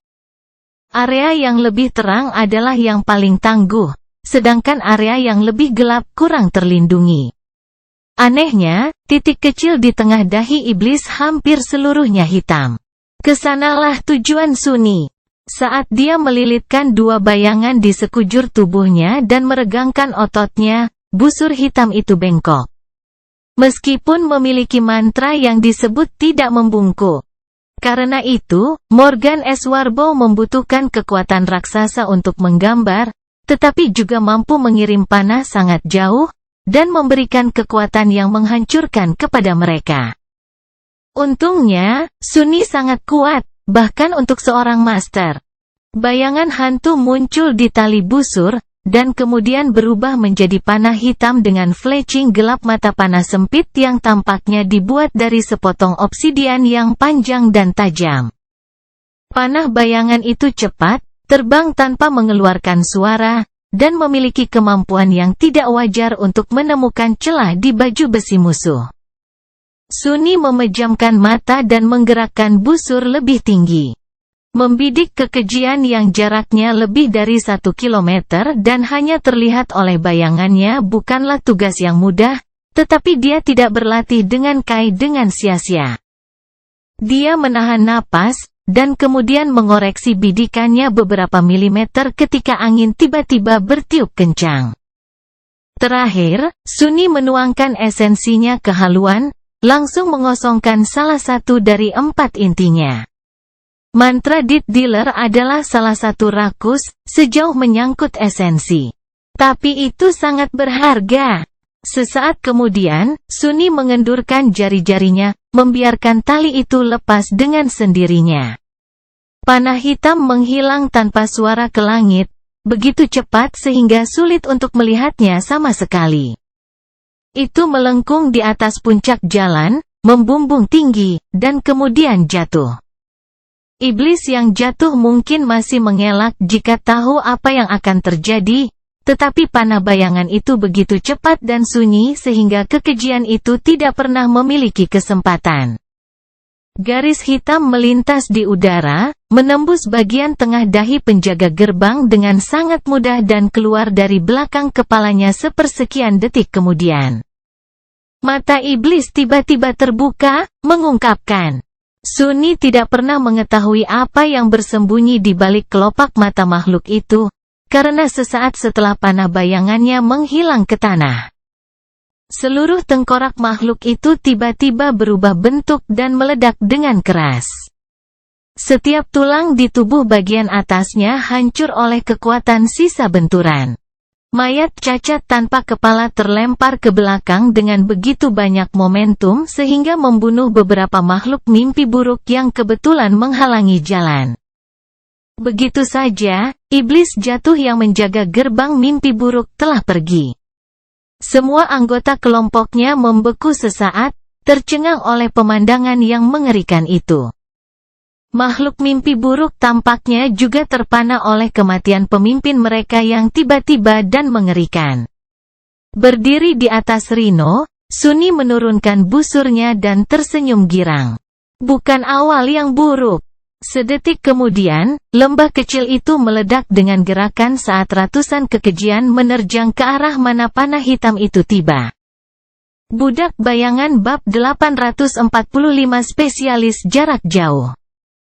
[SPEAKER 1] Area yang lebih terang adalah yang paling tangguh, sedangkan area yang lebih gelap kurang terlindungi. Anehnya, titik kecil di tengah dahi iblis hampir seluruhnya hitam. Kesanalah tujuan Sunny. Saat dia melilitkan 2 bayangan di sekujur tubuhnya dan meregangkan ototnya, busur hitam itu bengkok. Meskipun memiliki mantra yang disebut tidak membungkuk. Karena itu, Morgan S. Warbow membutuhkan kekuatan raksasa untuk menggambar, tetapi juga mampu mengirim panah sangat jauh, dan memberikan kekuatan yang menghancurkan kepada mereka. Untungnya, Sunny sangat kuat, bahkan untuk seorang master. Bayangan hantu muncul di tali busur, dan kemudian berubah menjadi panah hitam dengan flashing gelap mata panah sempit yang tampaknya dibuat dari sepotong obsidian yang panjang dan tajam. Panah bayangan itu cepat, terbang tanpa mengeluarkan suara, dan memiliki kemampuan yang tidak wajar untuk menemukan celah di baju besi musuh. Sunny memejamkan mata dan menggerakkan busur lebih tinggi. Membidik kekejian yang jaraknya lebih dari 1 kilometer dan hanya terlihat oleh bayangannya bukanlah tugas yang mudah, tetapi dia tidak berlatih dengan Kai dengan sia-sia. Dia menahan napas, dan kemudian mengoreksi bidikannya beberapa milimeter ketika angin tiba-tiba bertiup kencang. Terakhir, Sunny menuangkan esensinya ke haluan, langsung mengosongkan salah satu dari 4 intinya. Mantra Death Dealer adalah salah satu rakus, sejauh menyangkut esensi. Tapi itu sangat berharga. Sesaat kemudian, Sunny mengendurkan jari-jarinya, membiarkan tali itu lepas dengan sendirinya. Panah hitam menghilang tanpa suara ke langit, begitu cepat sehingga sulit untuk melihatnya sama sekali. Itu melengkung di atas puncak jalan, membumbung tinggi, dan kemudian jatuh. Iblis yang jatuh mungkin masih mengelak jika tahu apa yang akan terjadi, tetapi panah bayangan itu begitu cepat dan sunyi sehingga kekejian itu tidak pernah memiliki kesempatan. Garis hitam melintas di udara, menembus bagian tengah dahi penjaga gerbang dengan sangat mudah dan keluar dari belakang kepalanya sepersekian detik kemudian. Mata iblis tiba-tiba terbuka, mengungkapkan. Sunni tidak pernah mengetahui apa yang bersembunyi di balik kelopak mata makhluk itu, karena sesaat setelah panah bayangannya menghilang ke tanah. Seluruh tengkorak makhluk itu tiba-tiba berubah bentuk dan meledak dengan keras. Setiap tulang di tubuh bagian atasnya hancur oleh kekuatan sisa benturan. Mayat cacat tanpa kepala terlempar ke belakang dengan begitu banyak momentum sehingga membunuh beberapa makhluk mimpi buruk yang kebetulan menghalangi jalan. Begitu saja, iblis jatuh yang menjaga gerbang mimpi buruk telah pergi. Semua anggota kelompoknya membeku sesaat, tercengang oleh pemandangan yang mengerikan itu. Makhluk mimpi buruk tampaknya juga terpana oleh kematian pemimpin mereka yang tiba-tiba dan mengerikan. Berdiri di atas Rhino, Sunni menurunkan busurnya dan tersenyum girang. Bukan awal yang buruk. Sedetik kemudian, lembah kecil itu meledak dengan gerakan saat ratusan kekejian menerjang ke arah mana panah hitam itu tiba. Budak bayangan bab 845 spesialis jarak jauh.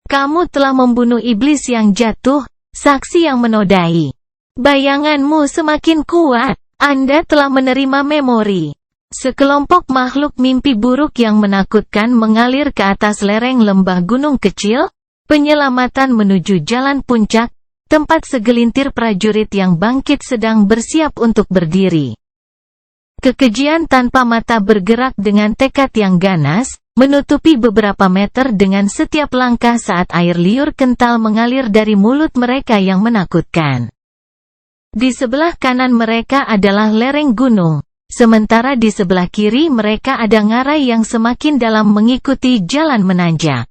[SPEAKER 1] Kamu telah membunuh iblis yang jatuh, saksi yang menodai. Bayanganmu semakin kuat, Anda telah menerima memori. Sekelompok makhluk mimpi buruk yang menakutkan mengalir ke atas lereng lembah gunung kecil, penyelamatan menuju jalan puncak, tempat segelintir prajurit yang bangkit sedang bersiap untuk berdiri. Kekejian tanpa mata bergerak dengan tekad yang ganas, menutupi beberapa meter dengan setiap langkah saat air liur kental mengalir dari mulut mereka yang menakutkan. Di sebelah kanan mereka adalah lereng gunung, sementara di sebelah kiri mereka ada ngarai yang semakin dalam mengikuti jalan menanjak.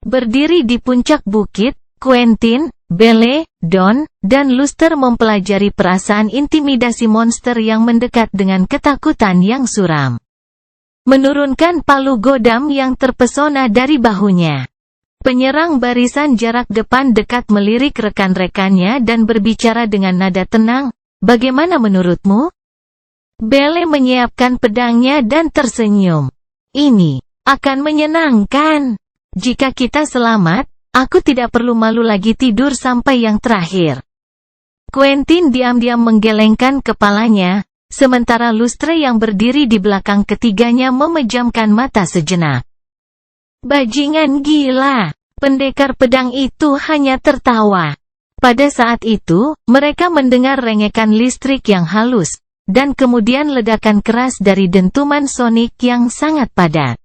[SPEAKER 1] Berdiri di puncak bukit, Quentin, Belle, Don, dan Luster mempelajari perasaan intimidasi monster yang mendekat dengan ketakutan yang suram. Menurunkan palu godam yang terpesona dari bahunya. Penyerang barisan jarak depan dekat melirik rekan-rekannya dan berbicara dengan nada tenang, "Bagaimana menurutmu?" Belle menyiapkan pedangnya dan tersenyum. "Ini akan menyenangkan. Jika kita selamat, aku tidak perlu malu lagi tidur sampai yang terakhir." Quentin diam-diam menggelengkan kepalanya, sementara Lustre yang berdiri di belakang ketiganya memejamkan mata sejenak. "Bajingan gila!" Pendekar pedang itu hanya tertawa. Pada saat itu, mereka mendengar rengekan listrik yang halus, dan kemudian ledakan keras dari dentuman sonik yang sangat padat.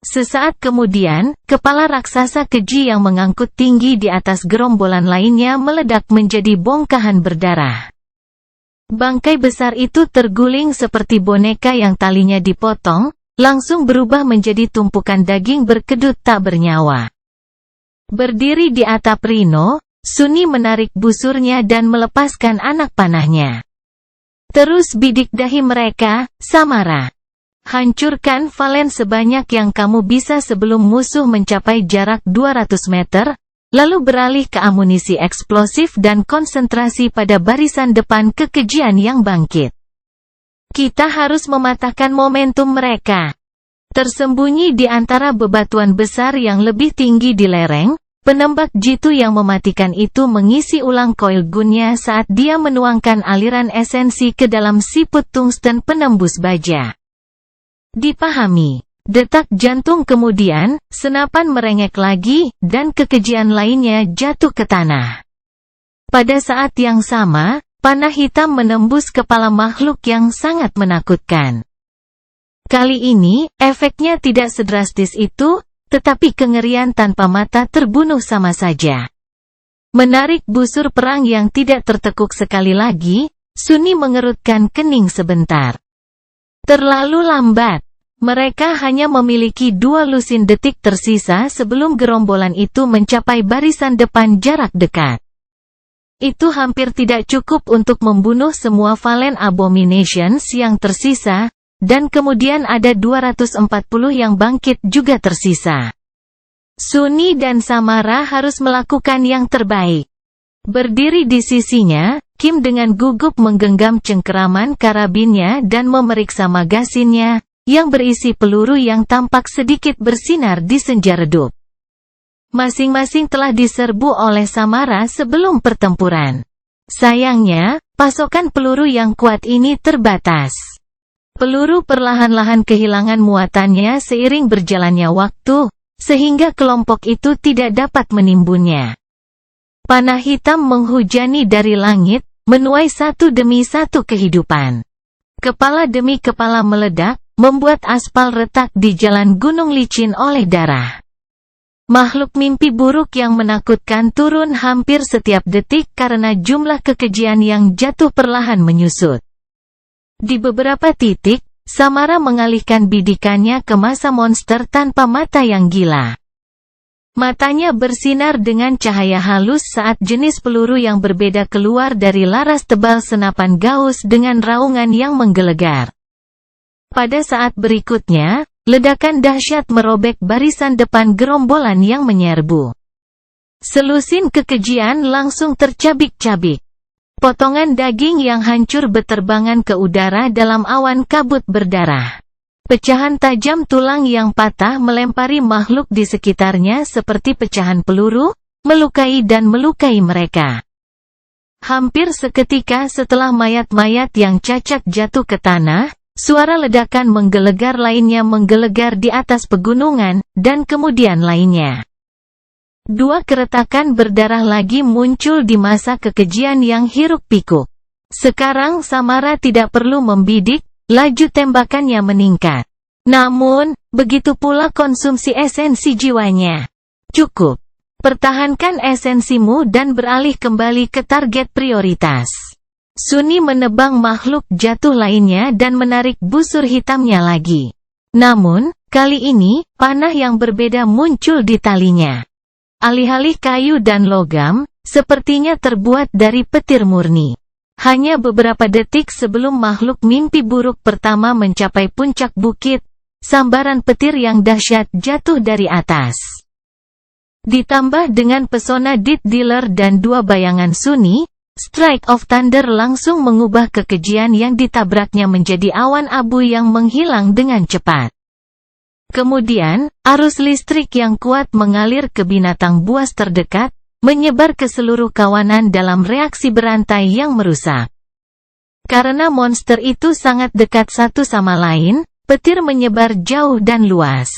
[SPEAKER 1] Sesaat kemudian, kepala raksasa keji yang mengangkut tinggi di atas gerombolan lainnya meledak menjadi bongkahan berdarah. Bangkai besar itu terguling seperti boneka yang talinya dipotong, langsung berubah menjadi tumpukan daging berkedut tak bernyawa. Berdiri di atap Rhino, Sunni menarik busurnya dan melepaskan anak panahnya. Terus bidik dahi mereka, Samara. Hancurkan Valen sebanyak yang kamu bisa sebelum musuh mencapai jarak 200 meter, lalu beralih ke amunisi eksplosif dan konsentrasi pada barisan depan kekejian yang bangkit. Kita harus mematahkan momentum mereka. Tersembunyi di antara bebatuan besar yang lebih tinggi di lereng, penembak jitu yang mematikan itu mengisi ulang coil gunnya saat dia menuangkan aliran esensi ke dalam siput tungsten penembus baja. Dipahami. Detak jantung kemudian, senapan merengek lagi, dan kekejian lainnya jatuh ke tanah. Pada saat yang sama, panah hitam menembus kepala makhluk yang sangat menakutkan. Kali ini, efeknya tidak sedrastis itu, tetapi kengerian tanpa mata terbunuh sama saja. Menarik busur perang yang tidak tertekuk sekali lagi, Sunni mengerutkan kening sebentar. Terlalu lambat. Mereka hanya memiliki 2 lusin detik tersisa sebelum gerombolan itu mencapai barisan depan jarak dekat. Itu hampir tidak cukup untuk membunuh semua Fallen Abominations yang tersisa, dan kemudian ada 240 yang bangkit juga tersisa. Sunni dan Samara harus melakukan yang terbaik. Berdiri di sisinya, Kim dengan gugup menggenggam cengkeraman karabinnya dan memeriksa magasinnya, yang berisi peluru yang tampak sedikit bersinar di senja redup. Masing-masing telah diserbu oleh Samara sebelum pertempuran. Sayangnya, pasokan peluru yang kuat ini terbatas. Peluru perlahan-lahan kehilangan muatannya seiring berjalannya waktu, sehingga kelompok itu tidak dapat menimbunnya. Panah hitam menghujani dari langit, menuai satu demi satu kehidupan. Kepala demi kepala meledak, membuat aspal retak di jalan gunung licin oleh darah. Makhluk mimpi buruk yang menakutkan turun hampir setiap detik karena jumlah kekejian yang jatuh perlahan menyusut. Di beberapa titik, Samara mengalihkan bidikannya ke masa monster tanpa mata yang gila. Matanya bersinar dengan cahaya halus saat jenis peluru yang berbeda keluar dari laras tebal senapan Gauss dengan raungan yang menggelegar. Pada saat berikutnya, ledakan dahsyat merobek barisan depan gerombolan yang menyerbu. Selusin kekejian langsung tercabik-cabik. Potongan daging yang hancur beterbangan ke udara dalam awan kabut berdarah. Pecahan tajam tulang yang patah melempari makhluk di sekitarnya seperti pecahan peluru, melukai dan melukai mereka. Hampir seketika setelah mayat-mayat yang cacat jatuh ke tanah, suara ledakan menggelegar lainnya menggelegar di atas pegunungan, dan kemudian lainnya. 2 keretakan berdarah lagi muncul di masa kekejian yang hiruk-pikuk. Sekarang Samara tidak perlu membidik, laju tembakannya meningkat. Namun, begitu pula konsumsi esensi jiwanya. Cukup. Pertahankan esensimu dan beralih kembali ke target prioritas. Sunni menebang makhluk jatuh lainnya dan menarik busur hitamnya lagi. Namun, kali ini, panah yang berbeda muncul di talinya. Alih-alih kayu dan logam, sepertinya terbuat dari petir murni. Hanya beberapa detik sebelum makhluk mimpi buruk pertama mencapai puncak bukit, sambaran petir yang dahsyat jatuh dari atas. Ditambah dengan pesona Death Dealer dan 2 bayangan Sunni, Strike of Thunder langsung mengubah kekejian yang ditabraknya menjadi awan abu yang menghilang dengan cepat. Kemudian, arus listrik yang kuat mengalir ke binatang buas terdekat, menyebar ke seluruh kawanan dalam reaksi berantai yang merusak. Karena monster itu sangat dekat satu sama lain, petir menyebar jauh dan luas.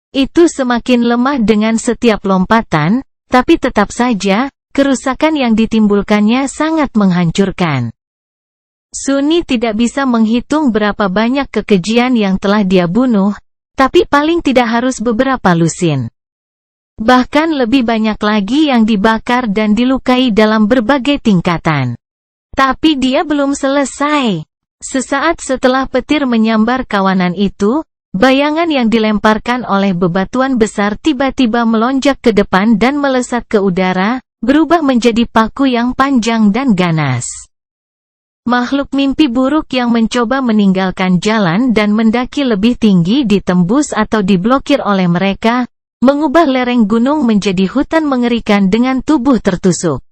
[SPEAKER 1] Itu semakin lemah dengan setiap lompatan, tapi tetap saja, kerusakan yang ditimbulkannya sangat menghancurkan. Sunni tidak bisa menghitung berapa banyak kekejian yang telah dia bunuh, tapi paling tidak harus beberapa lusin. Bahkan lebih banyak lagi yang dibakar dan dilukai dalam berbagai tingkatan. Tapi dia belum selesai. Sesaat setelah petir menyambar kawanan itu, bayangan yang dilemparkan oleh bebatuan besar tiba-tiba melonjak ke depan dan melesat ke udara, berubah menjadi paku yang panjang dan ganas. Makhluk mimpi buruk yang mencoba meninggalkan jalan dan mendaki lebih tinggi ditembus atau diblokir oleh mereka, mengubah lereng gunung menjadi hutan mengerikan dengan tubuh tertusuk.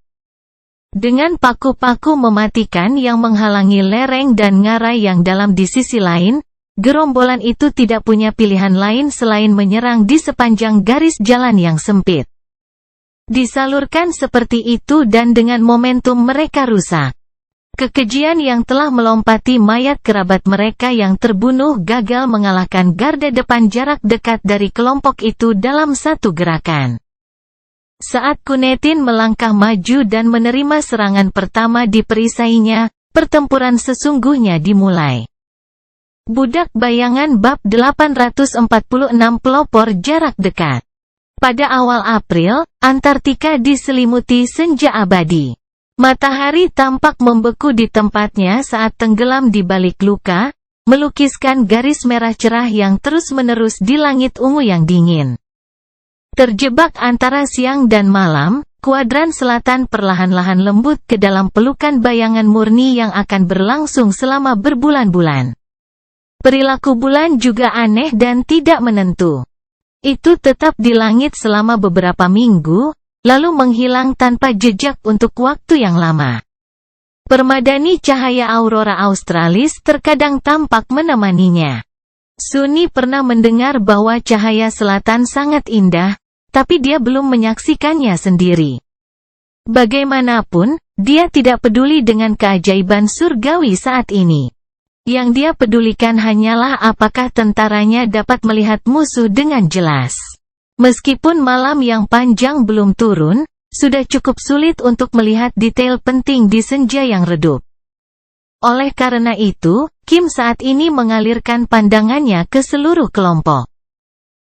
[SPEAKER 1] Dengan paku-paku mematikan yang menghalangi lereng dan ngarai yang dalam di sisi lain, gerombolan itu tidak punya pilihan lain selain menyerang di sepanjang garis jalan yang sempit. Disalurkan seperti itu dan dengan momentum mereka rusak. Kekejian yang telah melompati mayat kerabat mereka yang terbunuh gagal mengalahkan garda depan jarak dekat dari kelompok itu dalam satu gerakan. Saat Kunetin melangkah maju dan menerima serangan pertama di perisainya, pertempuran sesungguhnya dimulai. Budak Bayangan Bab 846 Pelopor Jarak Dekat. Pada awal April, Antartika diselimuti senja abadi. Matahari tampak membeku di tempatnya saat tenggelam di balik luka, melukiskan garis merah cerah yang terus-menerus di langit ungu yang dingin. Terjebak antara siang dan malam, kuadran selatan perlahan-lahan lembut ke dalam pelukan bayangan murni yang akan berlangsung selama berbulan-bulan. Perilaku bulan juga aneh dan tidak menentu. Itu tetap di langit selama beberapa minggu, lalu menghilang tanpa jejak untuk waktu yang lama. Permadani cahaya aurora australis terkadang tampak menemaninya. Sunny pernah mendengar bahwa cahaya selatan sangat indah, tapi dia belum menyaksikannya sendiri. Bagaimanapun, dia tidak peduli dengan keajaiban surgawi saat ini. Yang dia pedulikan hanyalah apakah tentaranya dapat melihat musuh dengan jelas. Meskipun malam yang panjang belum turun, sudah cukup sulit untuk melihat detail penting di senja yang redup. Oleh karena itu, Kim saat ini mengalirkan pandangannya ke seluruh kelompok.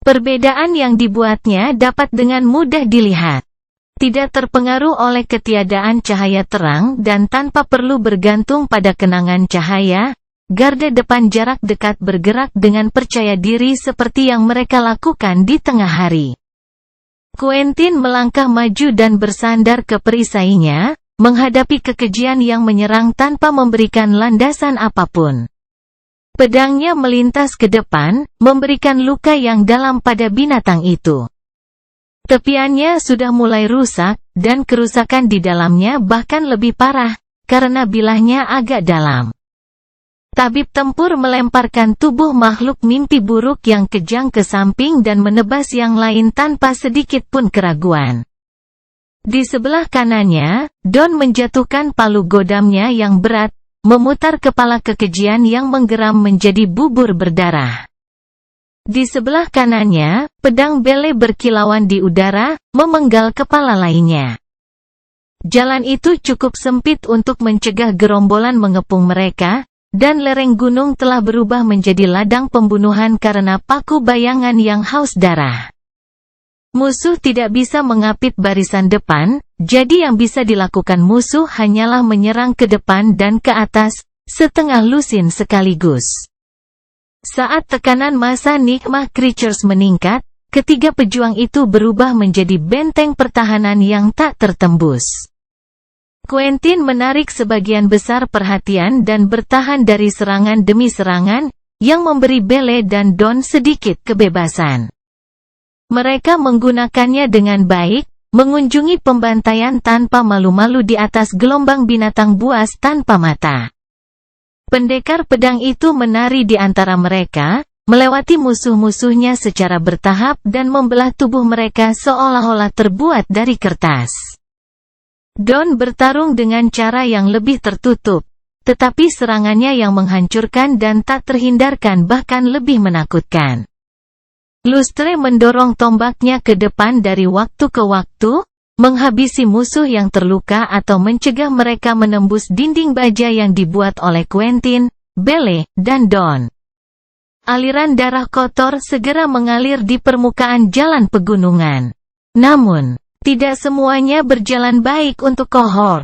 [SPEAKER 1] Perbedaan yang dibuatnya dapat dengan mudah dilihat. Tidak terpengaruh oleh ketiadaan cahaya terang dan tanpa perlu bergantung pada kenangan cahaya, garda depan jarak dekat bergerak dengan percaya diri seperti yang mereka lakukan di tengah hari. Quentin melangkah maju dan bersandar ke perisainya, menghadapi kekejian yang menyerang tanpa memberikan landasan apapun. Pedangnya melintas ke depan, memberikan luka yang dalam pada binatang itu. Tepiannya sudah mulai rusak, dan kerusakan di dalamnya bahkan lebih parah, karena bilahnya agak dalam. Tabib tempur melemparkan tubuh makhluk mimpi buruk yang kejang ke samping dan menebas yang lain tanpa sedikit pun keraguan. Di sebelah kanannya, Don menjatuhkan palu godamnya yang berat, memutar kepala kekejian yang menggeram menjadi bubur berdarah. Di sebelah kanannya, pedang bele berkilauan di udara, memenggal kepala lainnya. Jalan itu cukup sempit untuk mencegah gerombolan mengepung mereka, dan lereng gunung telah berubah menjadi ladang pembunuhan karena paku bayangan yang haus darah. Musuh tidak bisa mengapit barisan depan, jadi yang bisa dilakukan musuh hanyalah menyerang ke depan dan ke atas, setengah lusin sekaligus. Saat tekanan massa Nigma Creatures meningkat, ketiga pejuang itu berubah menjadi benteng pertahanan yang tak tertembus. Quentin menarik sebagian besar perhatian dan bertahan dari serangan demi serangan, yang memberi Bele dan Don sedikit kebebasan. Mereka menggunakannya dengan baik, mengunjungi pembantaian tanpa malu-malu di atas gelombang binatang buas tanpa mata. Pendekar pedang itu menari di antara mereka, melewati musuh-musuhnya secara bertahap dan membelah tubuh mereka seolah-olah terbuat dari kertas. Don bertarung dengan cara yang lebih tertutup, tetapi serangannya yang menghancurkan dan tak terhindarkan bahkan lebih menakutkan. Lustre mendorong tombaknya ke depan dari waktu ke waktu, menghabisi musuh yang terluka atau mencegah mereka menembus dinding baja yang dibuat oleh Quentin, Bele, dan Don. Aliran darah kotor segera mengalir di permukaan jalan pegunungan. Namun, tidak semuanya berjalan baik untuk kohort.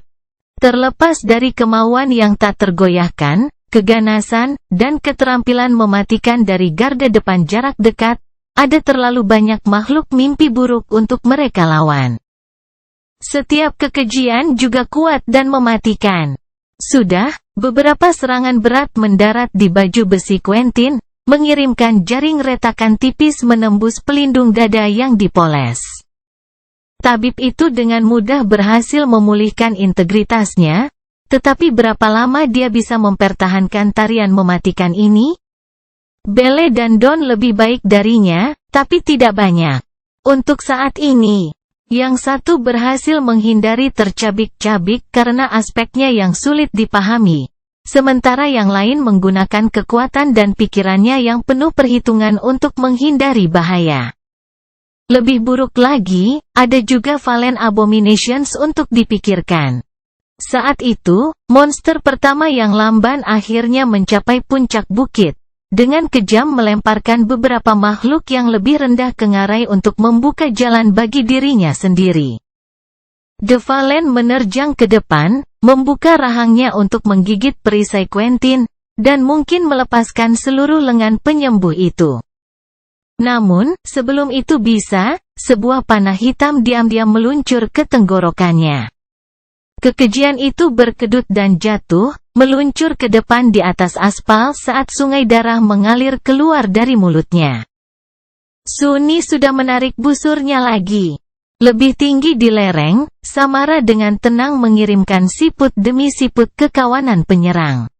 [SPEAKER 1] Terlepas dari kemauan yang tak tergoyahkan, keganasan, dan keterampilan mematikan dari garda depan jarak dekat, ada terlalu banyak makhluk mimpi buruk untuk mereka lawan. Setiap kekejian juga kuat dan mematikan. Sudah, beberapa serangan berat mendarat di baju besi Quentin, mengirimkan jaring retakan tipis menembus pelindung dada yang dipoles. Tabib itu dengan mudah berhasil memulihkan integritasnya, tetapi berapa lama dia bisa mempertahankan tarian mematikan ini? Bele dan Don lebih baik darinya, tapi tidak banyak. Untuk saat ini, yang satu berhasil menghindari tercabik-cabik karena aspeknya yang sulit dipahami, sementara yang lain menggunakan kekuatan dan pikirannya yang penuh perhitungan untuk menghindari bahaya. Lebih buruk lagi, ada juga Valen Abominations untuk dipikirkan. Saat itu, monster pertama yang lamban akhirnya mencapai puncak bukit, dengan kejam melemparkan beberapa makhluk yang lebih rendah ke ngarai untuk membuka jalan bagi dirinya sendiri. The Valen menerjang ke depan, membuka rahangnya untuk menggigit perisai Quentin, dan mungkin melepaskan seluruh lengan penyembuh itu. Namun, sebelum itu bisa, sebuah panah hitam diam-diam meluncur ke tenggorokannya. Kekejian itu berkedut dan jatuh, meluncur ke depan di atas aspal saat sungai darah mengalir keluar dari mulutnya. Sunni sudah menarik busurnya lagi. Lebih tinggi di lereng, Samara dengan tenang mengirimkan siput demi siput ke kawanan penyerang.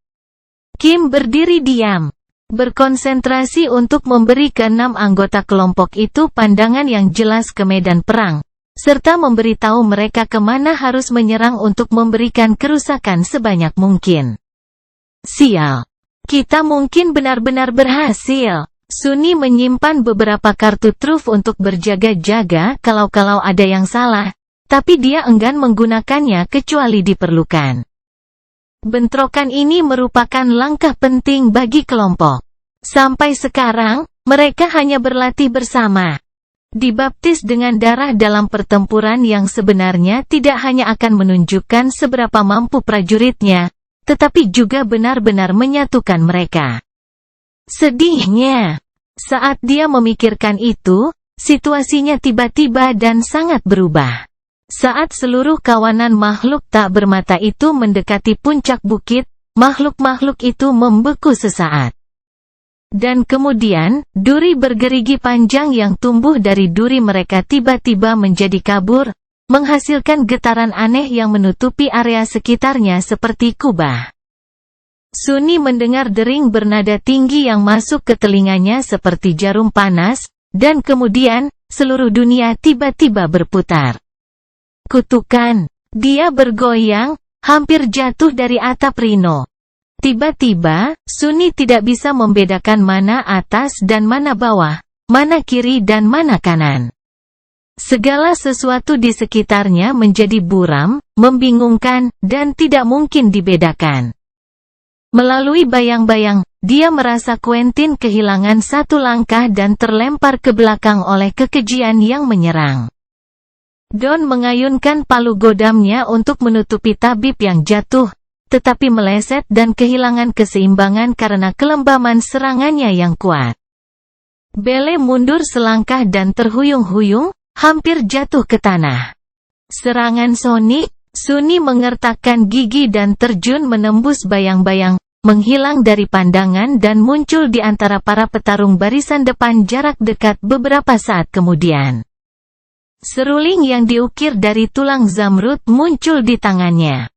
[SPEAKER 1] Kim berdiri diam, berkonsentrasi untuk memberi ke-6 anggota kelompok itu pandangan yang jelas ke medan perang, serta memberitahu mereka kemana harus menyerang untuk memberikan kerusakan sebanyak mungkin. Sial. Kita mungkin benar-benar berhasil. Sunni menyimpan beberapa kartu truf untuk berjaga-jaga kalau ada yang salah, tapi dia enggan menggunakannya kecuali diperlukan. Bentrokan ini merupakan langkah penting bagi kelompok. Sampai sekarang, mereka hanya berlatih bersama. Dibaptis dengan darah dalam pertempuran yang sebenarnya tidak hanya akan menunjukkan seberapa mampu prajuritnya, tetapi juga benar-benar menyatukan mereka. Sedihnya, saat dia memikirkan itu, situasinya tiba-tiba dan sangat berubah. Saat seluruh kawanan makhluk tak bermata itu mendekati puncak bukit, makhluk-makhluk itu membeku sesaat. Dan kemudian, duri bergerigi panjang yang tumbuh dari duri mereka tiba-tiba menjadi kabur, menghasilkan getaran aneh yang menutupi area sekitarnya seperti kubah. Sunni mendengar dering bernada tinggi yang masuk ke telinganya seperti jarum panas, dan kemudian, seluruh dunia tiba-tiba berputar. Kutukan. Dia bergoyang, hampir jatuh dari atap Rino. Tiba-tiba, Sunni tidak bisa membedakan mana atas dan mana bawah, mana kiri dan mana kanan. Segala sesuatu di sekitarnya menjadi buram, membingungkan, dan tidak mungkin dibedakan. Melalui bayang-bayang, dia merasa Quentin kehilangan satu langkah dan terlempar ke belakang oleh kekejian yang menyerang. Don mengayunkan palu godamnya untuk menutupi tabib yang jatuh, tetapi meleset dan kehilangan keseimbangan karena kelembaman serangannya yang kuat. Bele mundur selangkah dan terhuyung-huyung, hampir jatuh ke tanah. Serangan sonik, Sunni mengertakkan gigi dan terjun menembus bayang-bayang, menghilang dari pandangan dan muncul di antara para petarung barisan depan jarak dekat beberapa saat kemudian. Seruling yang diukir dari tulang zamrud muncul di tangannya.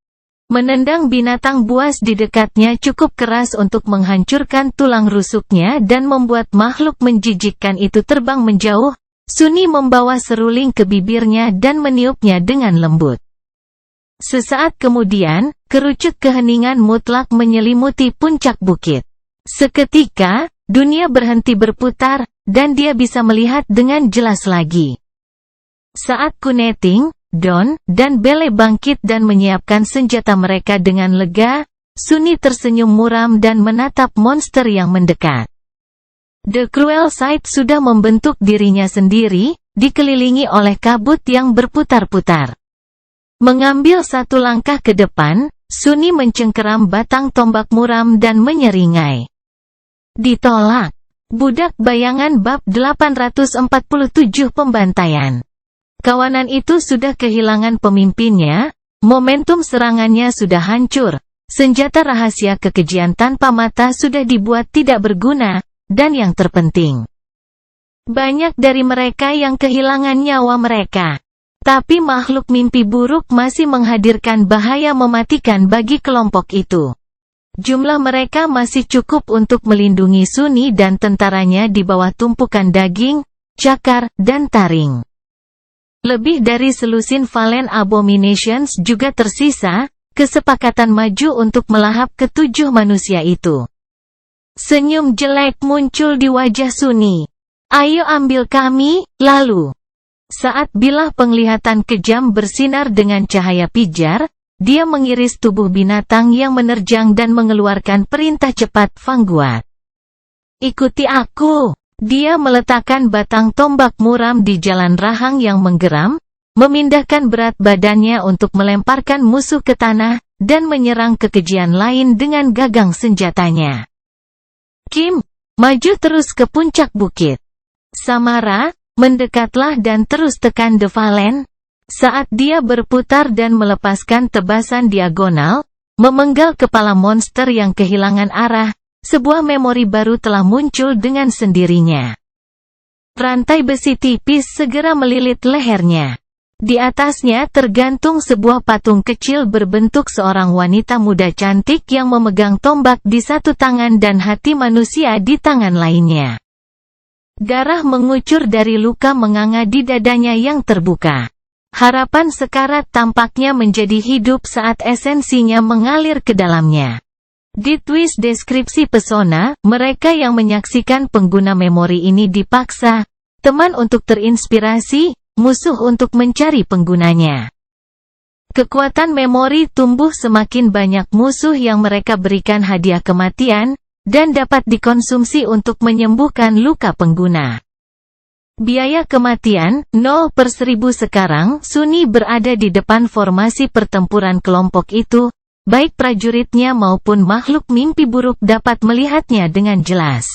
[SPEAKER 1] Menendang binatang buas di dekatnya cukup keras untuk menghancurkan tulang rusuknya dan membuat makhluk menjijikkan itu terbang menjauh. Sunni membawa seruling ke bibirnya dan meniupnya dengan lembut. Sesaat kemudian, kerucut keheningan mutlak menyelimuti puncak bukit. Seketika, dunia berhenti berputar, dan dia bisa melihat dengan jelas lagi. Saat Kuneting, Don, dan Bele bangkit dan menyiapkan senjata mereka dengan lega, Sunni tersenyum muram dan menatap monster yang mendekat. The Cruel Sight sudah membentuk dirinya sendiri, dikelilingi oleh kabut yang berputar-putar. Mengambil satu langkah ke depan, Sunni mencengkeram batang tombak muram dan menyeringai. Ditolak. Budak Bayangan bab 847 Pembantaian. Kawanan itu sudah kehilangan pemimpinnya, momentum serangannya sudah hancur, senjata rahasia kekejian tanpa mata sudah dibuat tidak berguna, dan yang terpenting, banyak dari mereka yang kehilangan nyawa mereka. Tapi makhluk mimpi buruk masih menghadirkan bahaya mematikan bagi kelompok itu. Jumlah mereka masih cukup untuk melindungi Sunni dan tentaranya di bawah tumpukan daging, cakar, dan taring. Lebih dari selusin Valen Abominations juga tersisa, kesepakatan maju untuk melahap ketujuh manusia itu. Senyum jelek muncul di wajah Sunni. Ayo ambil kami, lalu. Saat bilah penglihatan kejam bersinar dengan cahaya pijar, dia mengiris tubuh binatang yang menerjang dan mengeluarkan perintah cepat Vanguard. Ikuti aku. Dia meletakkan batang tombak muram di jalan rahang yang menggeram, memindahkan berat badannya untuk melemparkan musuh ke tanah, dan menyerang kekejian lain dengan gagang senjatanya. Kim, maju terus ke puncak bukit. Samara, mendekatlah dan terus tekan The Valen. Saat dia berputar dan melepaskan tebasan diagonal, memenggal kepala monster yang kehilangan arah, sebuah memori baru telah muncul dengan sendirinya. Rantai besi tipis segera melilit lehernya. Di atasnya tergantung sebuah patung kecil berbentuk seorang wanita muda cantik yang memegang tombak di satu tangan dan hati manusia di tangan lainnya. Darah mengucur dari luka menganga di dadanya yang terbuka. Harapan sekarat tampaknya menjadi hidup saat esensinya mengalir ke dalamnya. Di twist deskripsi pesona, mereka yang menyaksikan pengguna memori ini dipaksa, teman untuk terinspirasi, musuh untuk mencari penggunanya. Kekuatan memori tumbuh semakin banyak musuh yang mereka berikan hadiah kematian, dan dapat dikonsumsi untuk menyembuhkan luka pengguna. Biaya kematian, 0/1000 sekarang. Sunni berada di depan formasi pertempuran kelompok itu, baik prajuritnya maupun makhluk mimpi buruk dapat melihatnya dengan jelas.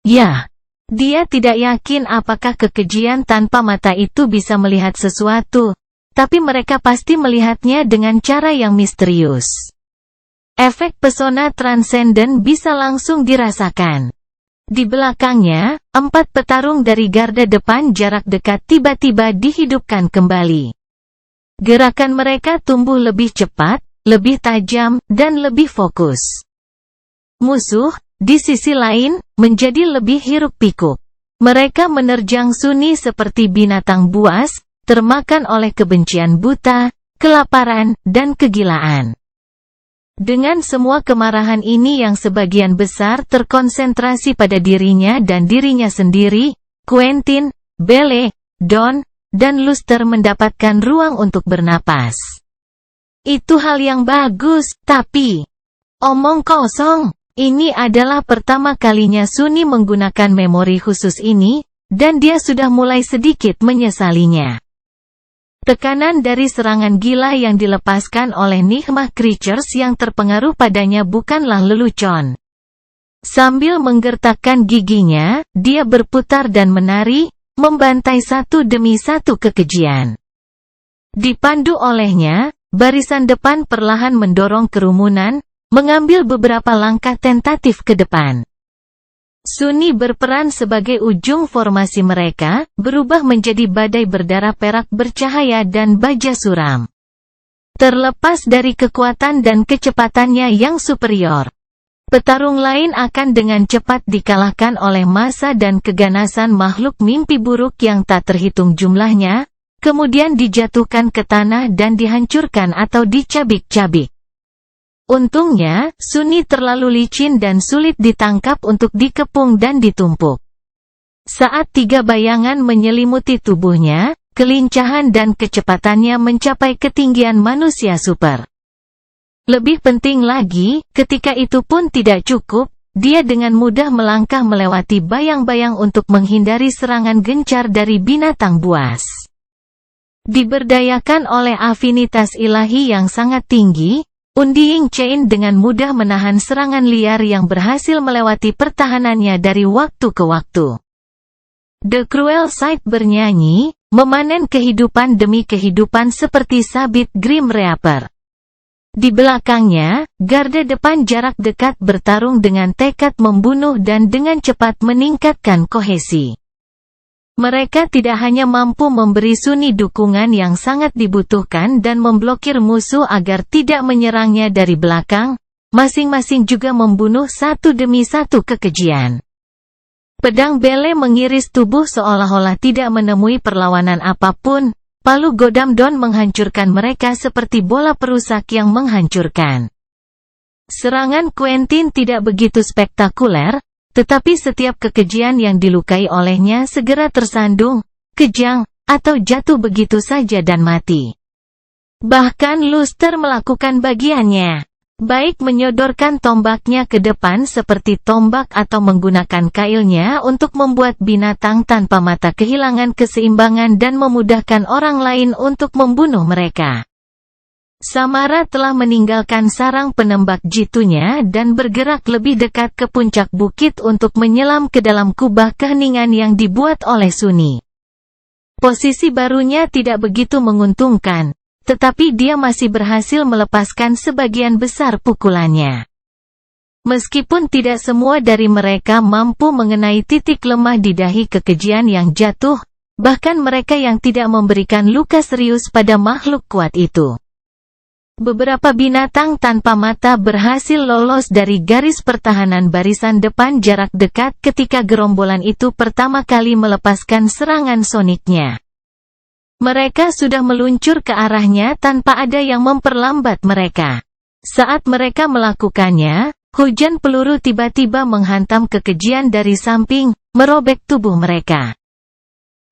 [SPEAKER 1] Ya, dia tidak yakin apakah kekejian tanpa mata itu bisa melihat sesuatu, tapi mereka pasti melihatnya dengan cara yang misterius. Efek pesona transenden bisa langsung dirasakan. Di belakangnya, 4 petarung dari garda depan jarak dekat tiba-tiba dihidupkan kembali. Gerakan mereka tumbuh lebih cepat, lebih tajam, dan lebih fokus. Musuh, di sisi lain, menjadi lebih hiruk-pikuk. Mereka menerjang Sunni seperti binatang buas, termakan oleh kebencian buta, kelaparan, dan kegilaan. Dengan semua kemarahan ini yang sebagian besar terkonsentrasi pada dirinya dan dirinya sendiri, Quentin, Belle, Don, dan Luster mendapatkan ruang untuk bernapas. Itu hal yang bagus, tapi omong kosong. Ini adalah pertama kalinya Sunni menggunakan memori khusus ini, dan dia sudah mulai sedikit menyesalinya. Tekanan dari serangan gila yang dilepaskan oleh Nigma Creatures yang terpengaruh padanya bukanlah lelucon. Sambil menggertakkan giginya, dia berputar dan menari, membantai satu demi satu kekejian. Dipandu olehnya, barisan depan perlahan mendorong kerumunan, mengambil beberapa langkah tentatif ke depan. Sunni berperan sebagai ujung formasi mereka, berubah menjadi badai berdarah perak bercahaya dan baja suram. Terlepas dari kekuatan dan kecepatannya yang superior, petarung lain akan dengan cepat dikalahkan oleh massa dan keganasan makhluk mimpi buruk yang tak terhitung jumlahnya, kemudian dijatuhkan ke tanah dan dihancurkan atau dicabik-cabik. Untungnya, Sunni terlalu licin dan sulit ditangkap untuk dikepung dan ditumpuk. Saat 3 bayangan menyelimuti tubuhnya, kelincahan dan kecepatannya mencapai ketinggian manusia super. Lebih penting lagi, ketika itu pun tidak cukup, dia dengan mudah melangkah melewati bayang-bayang untuk menghindari serangan gencar dari binatang buas. Diberdayakan oleh afinitas ilahi yang sangat tinggi, Undying Chain dengan mudah menahan serangan liar yang berhasil melewati pertahanannya dari waktu ke waktu. The Cruel Sight bernyanyi, memanen kehidupan demi kehidupan seperti sabit Grim Reaper. Di belakangnya, garda depan jarak dekat bertarung dengan tekad membunuh dan dengan cepat meningkatkan kohesi. Mereka tidak hanya mampu memberi Sunni dukungan yang sangat dibutuhkan dan memblokir musuh agar tidak menyerangnya dari belakang, masing-masing juga membunuh satu demi satu kekejian. Pedang Belle mengiris tubuh seolah-olah tidak menemui perlawanan apapun, palu Godam Don menghancurkan mereka seperti bola perusak yang menghancurkan. Serangan Quentin tidak begitu spektakuler, tetapi setiap kekejian yang dilukai olehnya segera tersandung, kejang, atau jatuh begitu saja dan mati. Bahkan Luster melakukan bagiannya. Baik menyodorkan tombaknya ke depan seperti tombak atau menggunakan kailnya untuk membuat binatang tanpa mata kehilangan keseimbangan dan memudahkan orang lain untuk membunuh mereka. Samara telah meninggalkan sarang penembak jitunya dan bergerak lebih dekat ke puncak bukit untuk menyelam ke dalam kubah keheningan yang dibuat oleh Sunni. Posisi barunya tidak begitu menguntungkan, tetapi dia masih berhasil melepaskan sebagian besar pukulannya. Meskipun tidak semua dari mereka mampu mengenai titik lemah di dahi kekejian yang jatuh, bahkan mereka yang tidak memberikan luka serius pada makhluk kuat itu. Beberapa binatang tanpa mata berhasil lolos dari garis pertahanan barisan depan jarak dekat ketika gerombolan itu pertama kali melepaskan serangan soniknya. Mereka sudah meluncur ke arahnya tanpa ada yang memperlambat mereka. Saat mereka melakukannya, hujan peluru tiba-tiba menghantam kekejian dari samping, merobek tubuh mereka.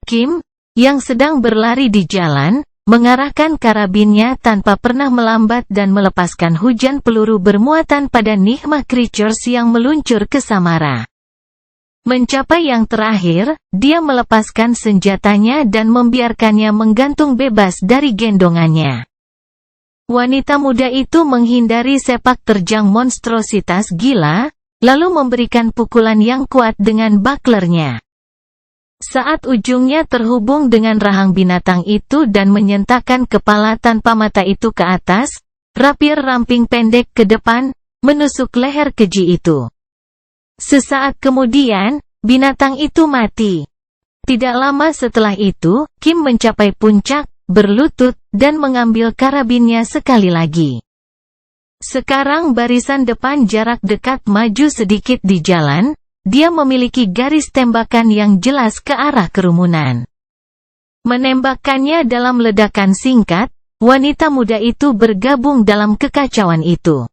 [SPEAKER 1] Kim, yang sedang berlari di jalan, mengarahkan karabinnya tanpa pernah melambat dan melepaskan hujan peluru bermuatan pada Nigma Creatures yang meluncur ke Samara. Mencapai yang terakhir, dia melepaskan senjatanya dan membiarkannya menggantung bebas dari gendongannya. Wanita muda itu menghindari sepak terjang monstrositas gila, lalu memberikan pukulan yang kuat dengan bucklernya. Saat ujungnya terhubung dengan rahang binatang itu dan menyentakkan kepala tanpa mata itu ke atas, rapier ramping pendek ke depan, menusuk leher keji itu. Sesaat kemudian, binatang itu mati. Tidak lama setelah itu, Kim mencapai puncak, berlutut, dan mengambil karabinnya sekali lagi. Sekarang barisan depan jarak dekat maju sedikit di jalan. Dia memiliki garis tembakan yang jelas ke arah kerumunan. Menembakkannya dalam ledakan singkat, wanita muda itu bergabung dalam kekacauan itu.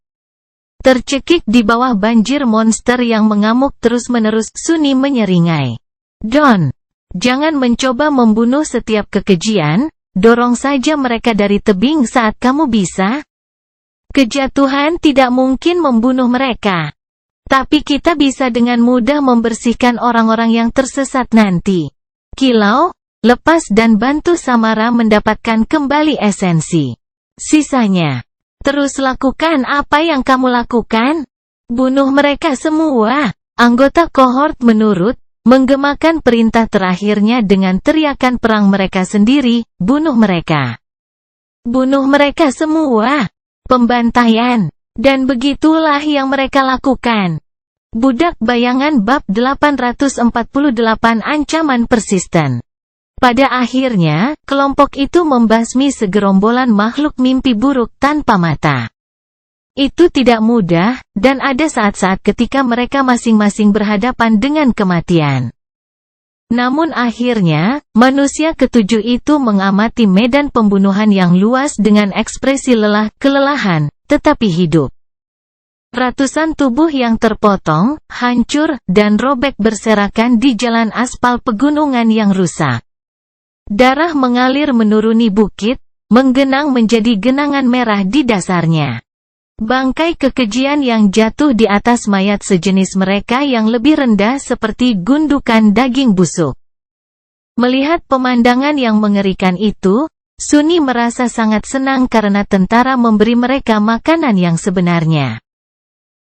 [SPEAKER 1] Tercekik di bawah banjir monster yang mengamuk terus-menerus, Sunni menyeringai. "Don, jangan mencoba membunuh setiap kekejian, dorong saja mereka dari tebing saat kamu bisa. Kejatuhan tidak mungkin membunuh mereka. Tapi kita bisa dengan mudah membersihkan orang-orang yang tersesat nanti. Kilau, lepas dan bantu Samara mendapatkan kembali esensi. Sisanya, terus lakukan apa yang kamu lakukan. Bunuh mereka semua." Anggota kohort menurut, menggemakan perintah terakhirnya dengan teriakan perang mereka sendiri, "Bunuh mereka. Bunuh mereka semua." Pembantaian. Dan begitulah yang mereka lakukan. Budak Bayangan bab 848 Ancaman persisten. Pada akhirnya, kelompok itu membasmi segerombolan makhluk mimpi buruk tanpa mata. Itu tidak mudah, dan ada saat-saat ketika mereka masing-masing berhadapan dengan kematian. Namun akhirnya, manusia ketujuh itu mengamati medan pembunuhan yang luas dengan ekspresi kelelahan, tetapi hidup. Ratusan tubuh yang terpotong, hancur, dan robek berserakan di jalan aspal pegunungan yang rusak. Darah mengalir menuruni bukit, menggenang menjadi genangan merah di dasarnya. Bangkai kekejian yang jatuh di atas mayat sejenis mereka yang lebih rendah seperti gundukan daging busuk. Melihat pemandangan yang mengerikan itu, Sunni merasa sangat senang karena tentara memberi mereka makanan yang sebenarnya.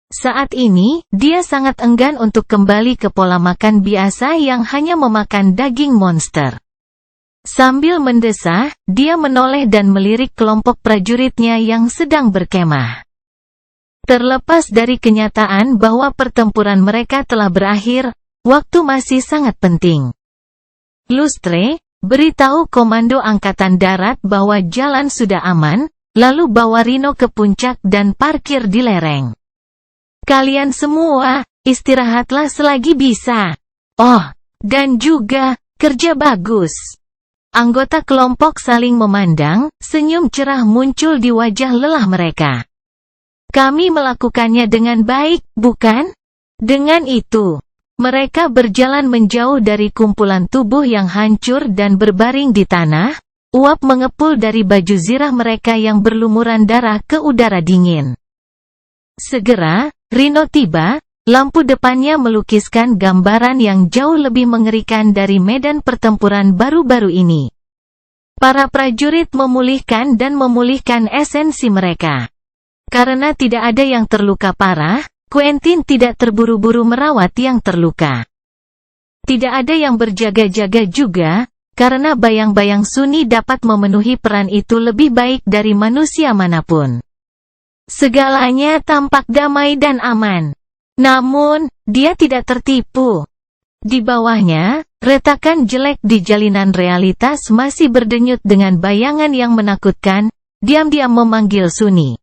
[SPEAKER 1] Saat ini, dia sangat enggan untuk kembali ke pola makan biasa yang hanya memakan daging monster. Sambil mendesah, dia menoleh dan melirik kelompok prajuritnya yang sedang berkemah. Terlepas dari kenyataan bahwa pertempuran mereka telah berakhir, waktu masih sangat penting. Lustre, beritahu Komando Angkatan Darat bahwa jalan sudah aman, lalu bawa Rino ke puncak dan parkir di lereng. Kalian semua, istirahatlah selagi bisa. Oh, dan juga, kerja bagus. Anggota kelompok saling memandang, senyum cerah muncul di wajah lelah mereka. Kami melakukannya dengan baik, bukan? Dengan itu, mereka berjalan menjauh dari kumpulan tubuh yang hancur dan berbaring di tanah, uap mengepul dari baju zirah mereka yang berlumuran darah ke udara dingin. Segera, Rino tiba, lampu depannya melukiskan gambaran yang jauh lebih mengerikan dari medan pertempuran baru-baru ini. Para prajurit memulihkan dan memulihkan esensi mereka. Karena tidak ada yang terluka parah, Quentin tidak terburu-buru merawat yang terluka. Tidak ada yang berjaga-jaga juga, karena bayang-bayang Sunni dapat memenuhi peran itu lebih baik dari manusia manapun. Segalanya tampak damai dan aman. Namun, dia tidak tertipu. Di bawahnya, retakan jelek di jalinan realitas masih berdenyut dengan bayangan yang menakutkan, diam-diam memanggil Sunni.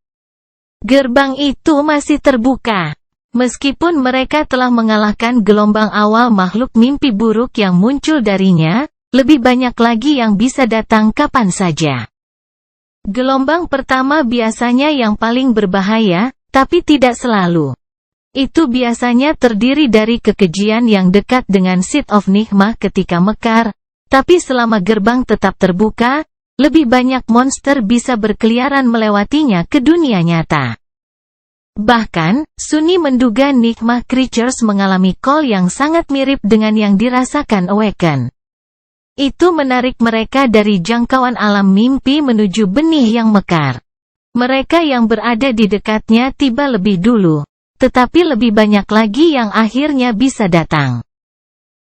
[SPEAKER 1] Gerbang itu masih terbuka. Meskipun mereka telah mengalahkan gelombang awal makhluk mimpi buruk yang muncul darinya, lebih banyak lagi yang bisa datang kapan saja. Gelombang pertama biasanya yang paling berbahaya, tapi tidak selalu. Itu biasanya terdiri dari kekejian yang dekat dengan Seed of Nigma ketika mekar, tapi selama gerbang tetap terbuka, lebih banyak monster bisa berkeliaran melewatinya ke dunia nyata. Bahkan, Sunni menduga Nigma Creatures mengalami call yang sangat mirip dengan yang dirasakan Awaken. Itu menarik mereka dari jangkauan alam mimpi menuju benih yang mekar. Mereka yang berada di dekatnya tiba lebih dulu, tetapi lebih banyak lagi yang akhirnya bisa datang.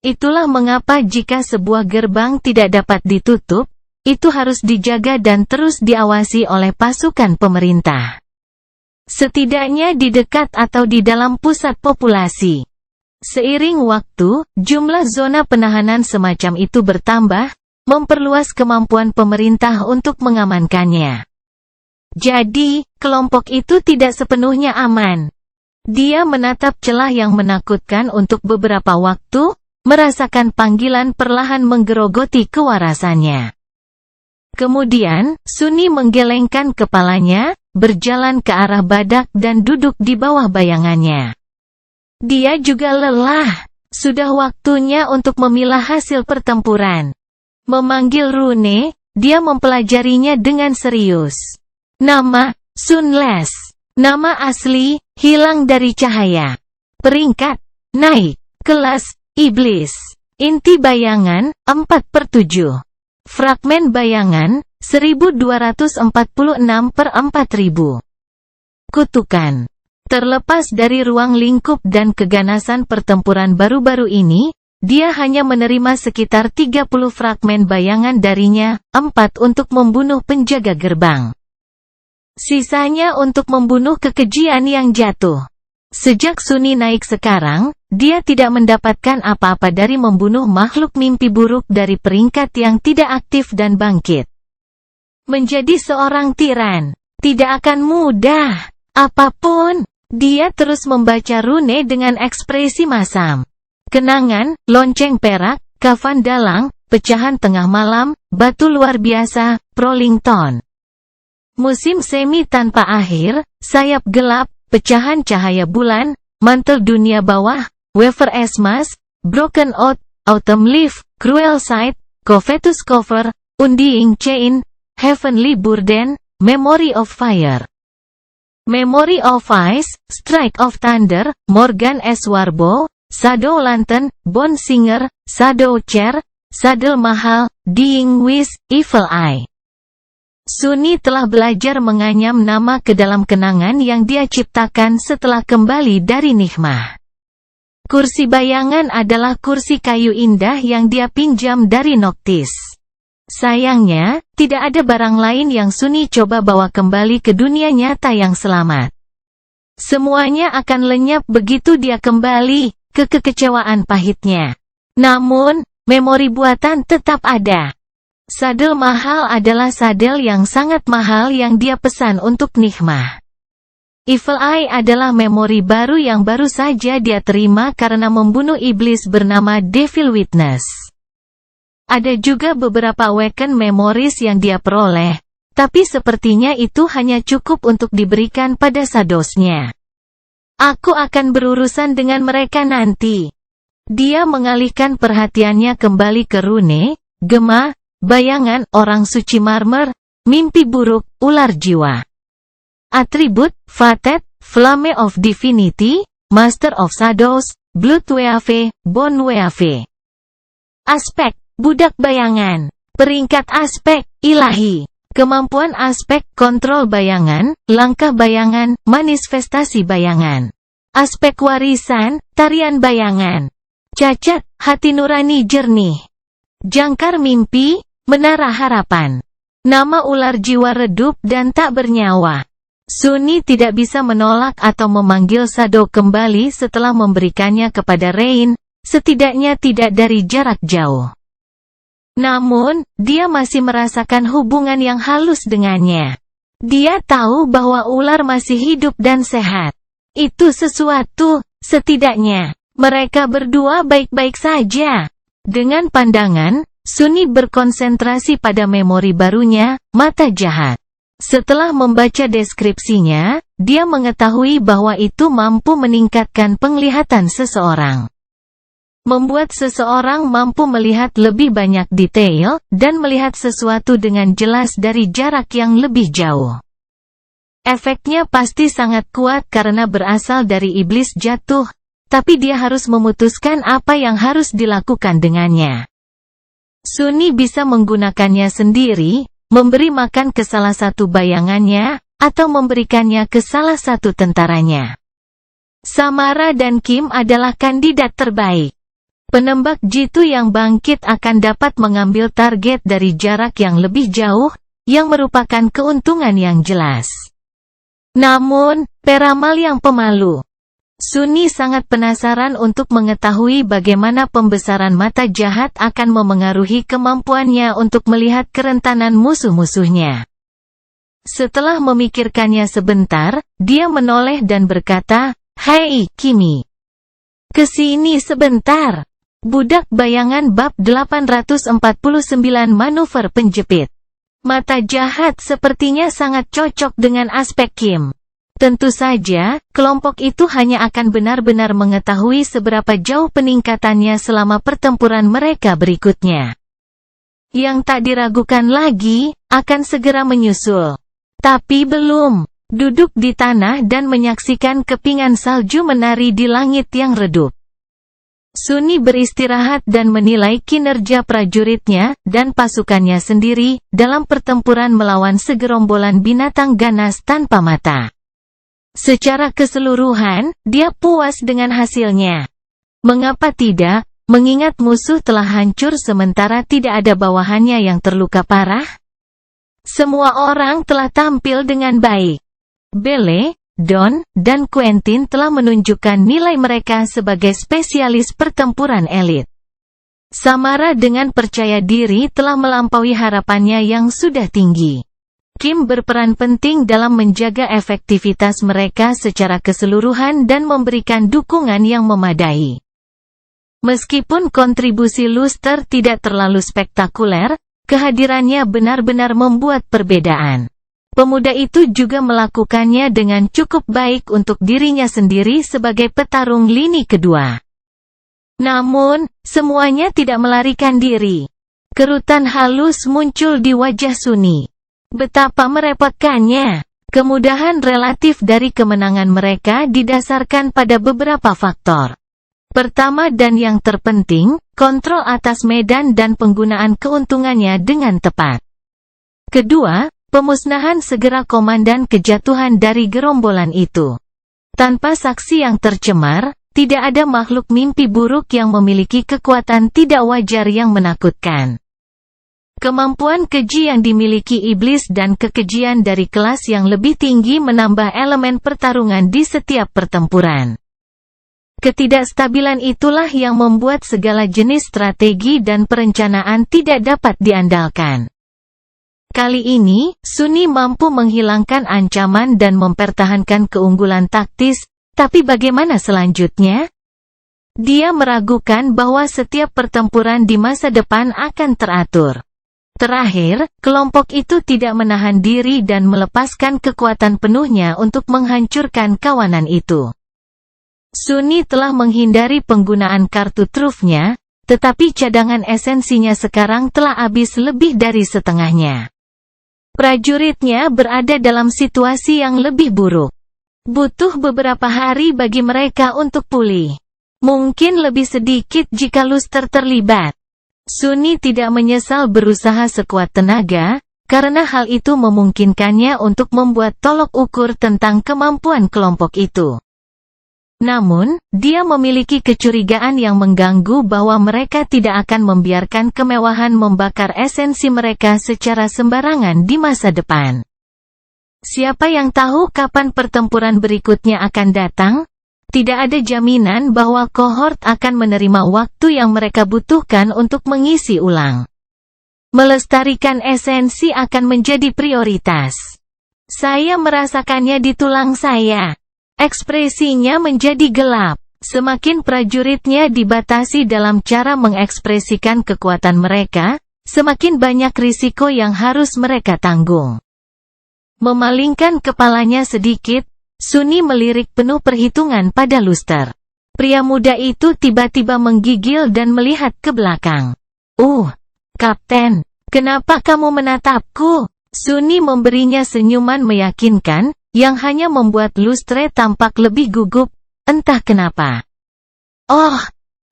[SPEAKER 1] Itulah mengapa jika sebuah gerbang tidak dapat ditutup, itu harus dijaga dan terus diawasi oleh pasukan pemerintah. Setidaknya di dekat atau di dalam pusat populasi. Seiring waktu, jumlah zona penahanan semacam itu bertambah, memperluas kemampuan pemerintah untuk mengamankannya. Jadi, kelompok itu tidak sepenuhnya aman. Dia menatap celah yang menakutkan untuk beberapa waktu, merasakan panggilan perlahan menggerogoti kewarasannya. Kemudian, Sunni menggelengkan kepalanya, berjalan ke arah badak dan duduk di bawah bayangannya. Dia juga lelah. Sudah waktunya untuk memilah hasil pertempuran. Memanggil rune, dia mempelajarinya dengan serius. Nama, Sunless. Nama asli, hilang dari cahaya. Peringkat, naik. Kelas, iblis. Inti bayangan, 4/7. Fragmen bayangan, 1246/4000. Kutukan. Terlepas dari ruang lingkup dan keganasan pertempuran baru-baru ini, dia hanya menerima sekitar 30 fragmen bayangan darinya, 4 untuk membunuh penjaga gerbang. Sisanya untuk membunuh kekejian yang jatuh. Sejak Sunni naik sekarang, dia tidak mendapatkan apa-apa dari membunuh makhluk mimpi buruk dari peringkat yang tidak aktif dan bangkit. Menjadi seorang tiran tidak akan mudah. Apapun. Dia terus membaca rune dengan ekspresi masam. Kenangan, lonceng perak, kafan dalang, pecahan tengah malam, batu luar biasa, Prolington. Musim semi tanpa akhir, sayap gelap, pecahan cahaya bulan, mantel dunia bawah, Waver Esmas, Broken Oath, Autumn Leaf, Cruel Sight, Covetous Cover, Undying Chain, Heavenly Burden, Memory of Fire. Memory of Ice, Strike of Thunder, Morgan S. Warbow, Shadow Lantern, Bone Singer, Shadow Chair, Saddle Mahal, Dying Wish, Evil Eye. Sunni telah belajar menganyam nama ke dalam kenangan yang dia ciptakan setelah kembali dari Nigma. Kursi bayangan adalah kursi kayu indah yang dia pinjam dari Noctis. Sayangnya, tidak ada barang lain yang Sunni coba bawa kembali ke dunia nyata yang selamat. Semuanya akan lenyap begitu dia kembali ke kekecewaan pahitnya. Namun, memori buatan tetap ada. Sadel mahal adalah sadel yang sangat mahal yang dia pesan untuk Nigma. Evil Eye adalah memori baru yang baru saja dia terima karena membunuh iblis bernama Devil Witness. Ada juga beberapa Awaken Memories yang dia peroleh, tapi sepertinya itu hanya cukup untuk diberikan pada Shadowsnya. Aku akan berurusan dengan mereka nanti. Dia mengalihkan perhatiannya kembali ke rune, gema, bayangan orang suci marmer, mimpi buruk, ular jiwa. Atribut, Fatet, Flame of Divinity, Master of Shadows, Blood WAV, Bone WAV. Aspek, budak bayangan. Peringkat aspek, ilahi. Kemampuan aspek, kontrol bayangan, langkah bayangan, manifestasi bayangan. Aspek warisan, tarian bayangan. Cacat, hati nurani jernih. Jangkar mimpi, menara harapan. Nama ular jiwa redup dan tak bernyawa. Sunni tidak bisa menolak atau memanggil Shadow kembali setelah memberikannya kepada Rain, setidaknya tidak dari jarak jauh. Namun, dia masih merasakan hubungan yang halus dengannya. Dia tahu bahwa ular masih hidup dan sehat. Itu sesuatu, setidaknya, mereka berdua baik-baik saja. Dengan pandangan, Sunni berkonsentrasi pada memori barunya, mata jahat. Setelah membaca deskripsinya, dia mengetahui bahwa itu mampu meningkatkan penglihatan seseorang. Membuat seseorang mampu melihat lebih banyak detail, dan melihat sesuatu dengan jelas dari jarak yang lebih jauh. Efeknya pasti sangat kuat karena berasal dari iblis jatuh, tapi dia harus memutuskan apa yang harus dilakukan dengannya. Sunni bisa menggunakannya sendiri, memberi makan ke salah satu bayangannya, atau memberikannya ke salah satu tentaranya. Samara dan Kim adalah kandidat terbaik. Penembak jitu yang bangkit akan dapat mengambil target dari jarak yang lebih jauh, yang merupakan keuntungan yang jelas. Namun, peramal yang pemalu. Sunni sangat penasaran untuk mengetahui bagaimana pembesaran mata jahat akan memengaruhi kemampuannya untuk melihat kerentanan musuh-musuhnya. Setelah memikirkannya sebentar, dia menoleh dan berkata, "Hei, Kimi. Kesini sebentar." Budak bayangan bab 849 manuver penjepit. Mata jahat sepertinya sangat cocok dengan aspek Kim. Tentu saja, kelompok itu hanya akan benar-benar mengetahui seberapa jauh peningkatannya selama pertempuran mereka berikutnya. Yang tak diragukan lagi, akan segera menyusul. Tapi belum. Duduk di tanah dan menyaksikan kepingan salju menari di langit yang redup. Sunni beristirahat dan menilai kinerja prajuritnya, dan pasukannya sendiri, dalam pertempuran melawan segerombolan binatang ganas tanpa mata. Secara keseluruhan, dia puas dengan hasilnya. Mengapa tidak, mengingat musuh telah hancur sementara tidak ada bawahannya yang terluka parah? Semua orang telah tampil dengan baik. Belle, Don, dan Quentin telah menunjukkan nilai mereka sebagai spesialis pertempuran elit. Samara dengan percaya diri telah melampaui harapannya yang sudah tinggi. Kim berperan penting dalam menjaga efektivitas mereka secara keseluruhan dan memberikan dukungan yang memadai. Meskipun kontribusi Luster tidak terlalu spektakuler, kehadirannya benar-benar membuat perbedaan. Pemuda itu juga melakukannya dengan cukup baik untuk dirinya sendiri sebagai petarung lini kedua. Namun, semuanya tidak melarikan diri. Kerutan halus muncul di wajah Sunni. Betapa merepotkannya. Kemudahan relatif dari kemenangan mereka didasarkan pada beberapa faktor. Pertama dan yang terpenting, kontrol atas medan dan penggunaan keuntungannya dengan tepat. Kedua, pemusnahan segera komandan kejatuhan dari gerombolan itu. Tanpa saksi yang tercemar, tidak ada makhluk mimpi buruk yang memiliki kekuatan tidak wajar yang menakutkan. Kemampuan keji yang dimiliki iblis dan kekejian dari kelas yang lebih tinggi menambah elemen pertarungan di setiap pertempuran. Ketidakstabilan itulah yang membuat segala jenis strategi dan perencanaan tidak dapat diandalkan. Kali ini, Sunni mampu menghilangkan ancaman dan mempertahankan keunggulan taktis, tapi bagaimana selanjutnya? Dia meragukan bahwa setiap pertempuran di masa depan akan teratur. Terakhir, kelompok itu tidak menahan diri dan melepaskan kekuatan penuhnya untuk menghancurkan kawanan itu. Sunni telah menghindari penggunaan kartu trufnya, tetapi cadangan esensinya sekarang telah habis lebih dari setengahnya. Prajuritnya berada dalam situasi yang lebih buruk. Butuh beberapa hari bagi mereka untuk pulih. Mungkin lebih sedikit jika Luster terlibat. Sunni tidak menyesal berusaha sekuat tenaga, karena hal itu memungkinkannya untuk membuat tolok ukur tentang kemampuan kelompok itu. Namun, dia memiliki kecurigaan yang mengganggu bahwa mereka tidak akan membiarkan kemewahan membakar esensi mereka secara sembarangan di masa depan. Siapa yang tahu kapan pertempuran berikutnya akan datang? Tidak ada jaminan bahwa kohort akan menerima waktu yang mereka butuhkan untuk mengisi ulang. Melestarikan esensi akan menjadi prioritas. Saya merasakannya di tulang saya. Ekspresinya menjadi gelap. Semakin prajuritnya dibatasi dalam cara mengekspresikan kekuatan mereka, semakin banyak risiko yang harus mereka tanggung. Memalingkan kepalanya sedikit, Sunni melirik penuh perhitungan pada Luster. Pria muda itu tiba-tiba menggigil dan melihat ke belakang. Kapten, kenapa kamu menatapku?" Sunni memberinya senyuman meyakinkan, yang hanya membuat Lustre tampak lebih gugup, entah kenapa.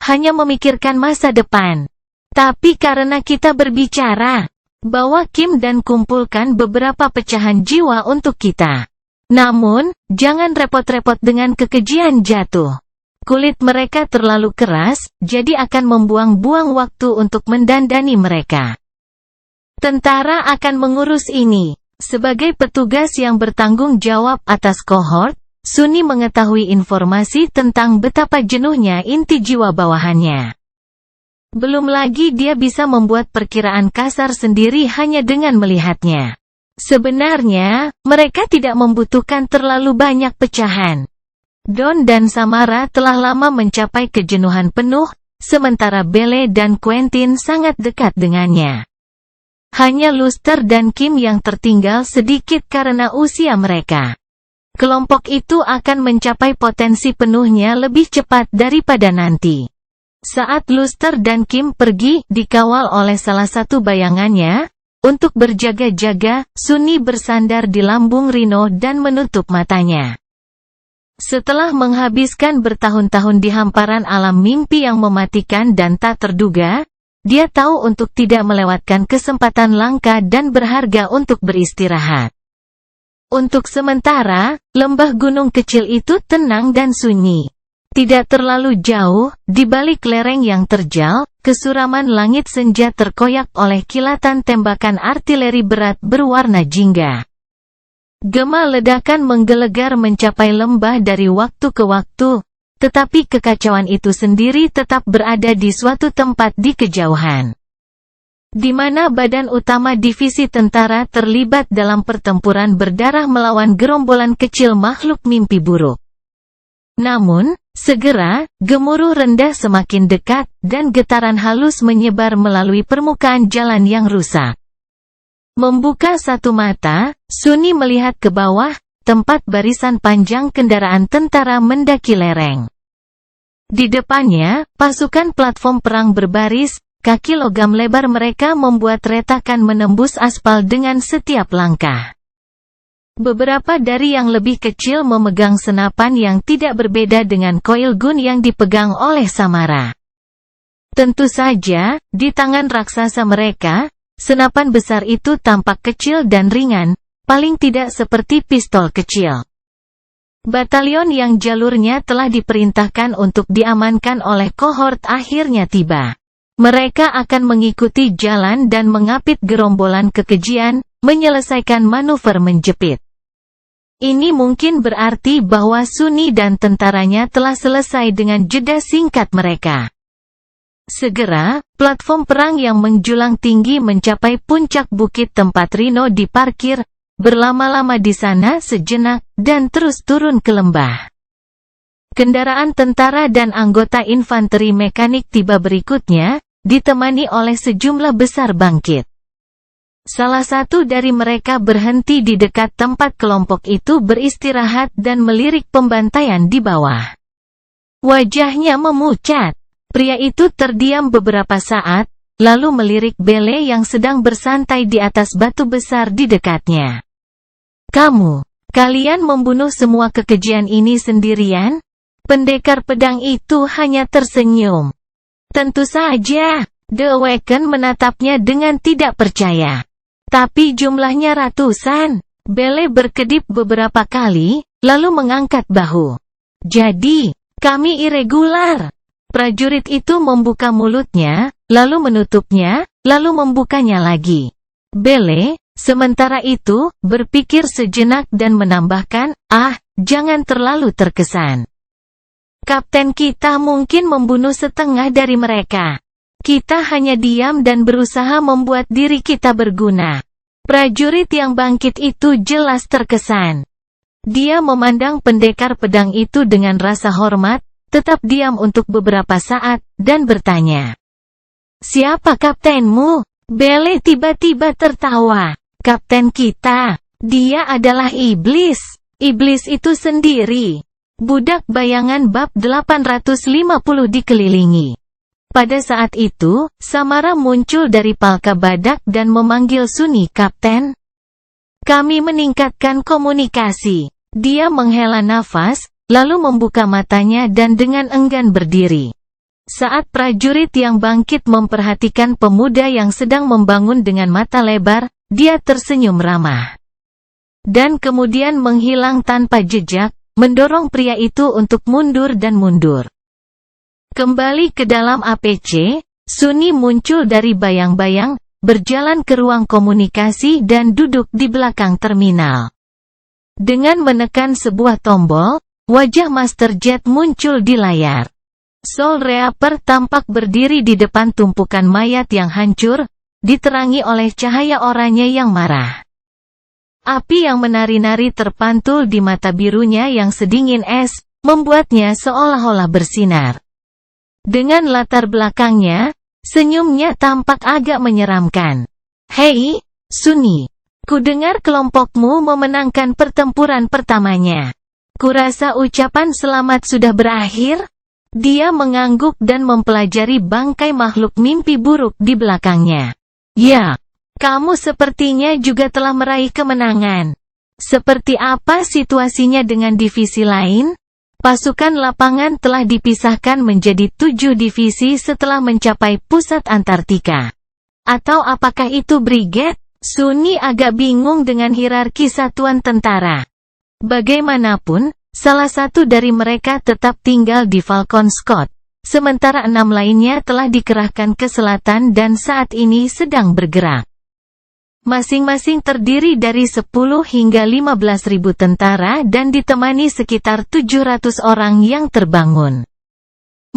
[SPEAKER 1] Hanya memikirkan masa depan. Tapi karena kita berbicara, bawa Kim dan kumpulkan beberapa pecahan jiwa untuk kita. Namun, jangan repot-repot dengan kekejian jatuh. Kulit mereka terlalu keras, jadi akan membuang-buang waktu untuk mendandani mereka. Tentara akan mengurus ini. Sebagai petugas yang bertanggung jawab atas kohort, Sunni mengetahui informasi tentang betapa jenuhnya inti jiwa bawahannya. Belum lagi dia bisa membuat perkiraan kasar sendiri hanya dengan melihatnya. Sebenarnya, mereka tidak membutuhkan terlalu banyak pecahan. Don dan Samara telah lama mencapai kejenuhan penuh, sementara Belle dan Quentin sangat dekat dengannya. Hanya Luster dan Kim yang tertinggal sedikit karena usia mereka. Kelompok itu akan mencapai potensi penuhnya lebih cepat daripada nanti. Saat Luster dan Kim pergi, dikawal oleh salah satu bayangannya, untuk berjaga-jaga, Sunni bersandar di lambung Rino dan menutup matanya. Setelah menghabiskan bertahun-tahun di hamparan alam mimpi yang mematikan dan tak terduga, dia tahu untuk tidak melewatkan kesempatan langka dan berharga untuk beristirahat. Untuk sementara, lembah gunung kecil itu tenang dan sunyi. Tidak terlalu jauh, di balik lereng yang terjal, kesuraman langit senja terkoyak oleh kilatan tembakan artileri berat berwarna jingga. Gema ledakan menggelegar mencapai lembah dari waktu ke waktu, tetapi kekacauan itu sendiri tetap berada di suatu tempat di kejauhan. Di mana badan utama divisi tentara terlibat dalam pertempuran berdarah melawan gerombolan kecil makhluk mimpi buruk. Namun, segera, gemuruh rendah semakin dekat, dan getaran halus menyebar melalui permukaan jalan yang rusak. Membuka satu mata, Sunni melihat ke bawah, tempat barisan panjang kendaraan tentara mendaki lereng. Di depannya, pasukan platform perang berbaris, kaki logam lebar mereka membuat retakan menembus aspal dengan setiap langkah. Beberapa dari yang lebih kecil memegang senapan yang tidak berbeda dengan koil gun yang dipegang oleh Samara. Tentu saja, di tangan raksasa mereka, senapan besar itu tampak kecil dan ringan, paling tidak seperti pistol kecil. Batalion yang jalurnya telah diperintahkan untuk diamankan oleh kohort akhirnya tiba. Mereka akan mengikuti jalan dan mengapit gerombolan kekejian, menyelesaikan manuver menjepit. Ini mungkin berarti bahwa Sunni dan tentaranya telah selesai dengan jeda singkat mereka. Segera, platform perang yang menjulang tinggi mencapai puncak bukit tempat Rino diparkir, berlama-lama di sana sejenak, dan terus turun ke lembah. Kendaraan tentara dan anggota infanteri mekanik tiba berikutnya, ditemani oleh sejumlah besar bangkit. Salah satu dari mereka berhenti di dekat tempat kelompok itu beristirahat dan melirik pembantaian di bawah. Wajahnya memucat. Pria itu terdiam beberapa saat, lalu melirik Belle yang sedang bersantai di atas batu besar di dekatnya. Kamu Kalian membunuh semua kekejian ini sendirian? Pendekar pedang itu hanya tersenyum. Tentu saja, The Awakened menatapnya dengan tidak percaya. Tapi jumlahnya ratusan. Bele berkedip beberapa kali, lalu mengangkat bahu. Jadi, kami irregular. Prajurit itu membuka mulutnya, lalu menutupnya, lalu membukanya lagi. Bele, sementara itu, berpikir sejenak dan menambahkan, jangan terlalu terkesan. Kapten kita mungkin membunuh setengah dari mereka. Kita hanya diam dan berusaha membuat diri kita berguna. Prajurit yang bangkit itu jelas terkesan. Dia memandang pendekar pedang itu dengan rasa hormat, tetap diam untuk beberapa saat, dan bertanya. Siapa kaptenmu? Bele tiba-tiba tertawa. Kapten kita, dia adalah iblis. Iblis itu sendiri. Budak bayangan bab 850 dikelilingi. Pada saat itu, Samara muncul dari palka badak dan memanggil Sunny, Kapten. Kami meningkatkan komunikasi. Dia menghela nafas, lalu membuka matanya dan dengan enggan berdiri. Saat prajurit yang bangkit memperhatikan pemuda yang sedang membangun dengan mata lebar, dia tersenyum ramah. Dan kemudian menghilang tanpa jejak, mendorong pria itu untuk mundur dan mundur. Kembali ke dalam APC, Sunny muncul dari bayang-bayang, berjalan ke ruang komunikasi dan duduk di belakang terminal. Dengan menekan sebuah tombol, wajah Master Jet muncul di layar. Soul Reaper tampak berdiri di depan tumpukan mayat yang hancur, diterangi oleh cahaya oranye yang marah. Api yang menari-nari terpantul di mata birunya yang sedingin es, membuatnya seolah-olah bersinar. Dengan latar belakangnya, senyumnya tampak agak menyeramkan. Hei, Sunny, kudengar kelompokmu memenangkan pertempuran pertamanya. Kurasa ucapan selamat sudah berakhir? Dia mengangguk dan mempelajari bangkai makhluk mimpi buruk di belakangnya. Ya. Kamu sepertinya juga telah meraih kemenangan. Seperti apa situasinya dengan divisi lain? Pasukan lapangan telah dipisahkan menjadi 7 divisi setelah mencapai pusat Antartika. Atau apakah itu brigade? Sunny agak bingung dengan hierarki satuan tentara. Bagaimanapun, salah satu dari mereka tetap tinggal di Falcon Scott, sementara 6 lainnya telah dikerahkan ke selatan dan saat ini sedang bergerak. Masing-masing terdiri dari 10 hingga 15.000 tentara dan ditemani sekitar 700 orang yang terbangun.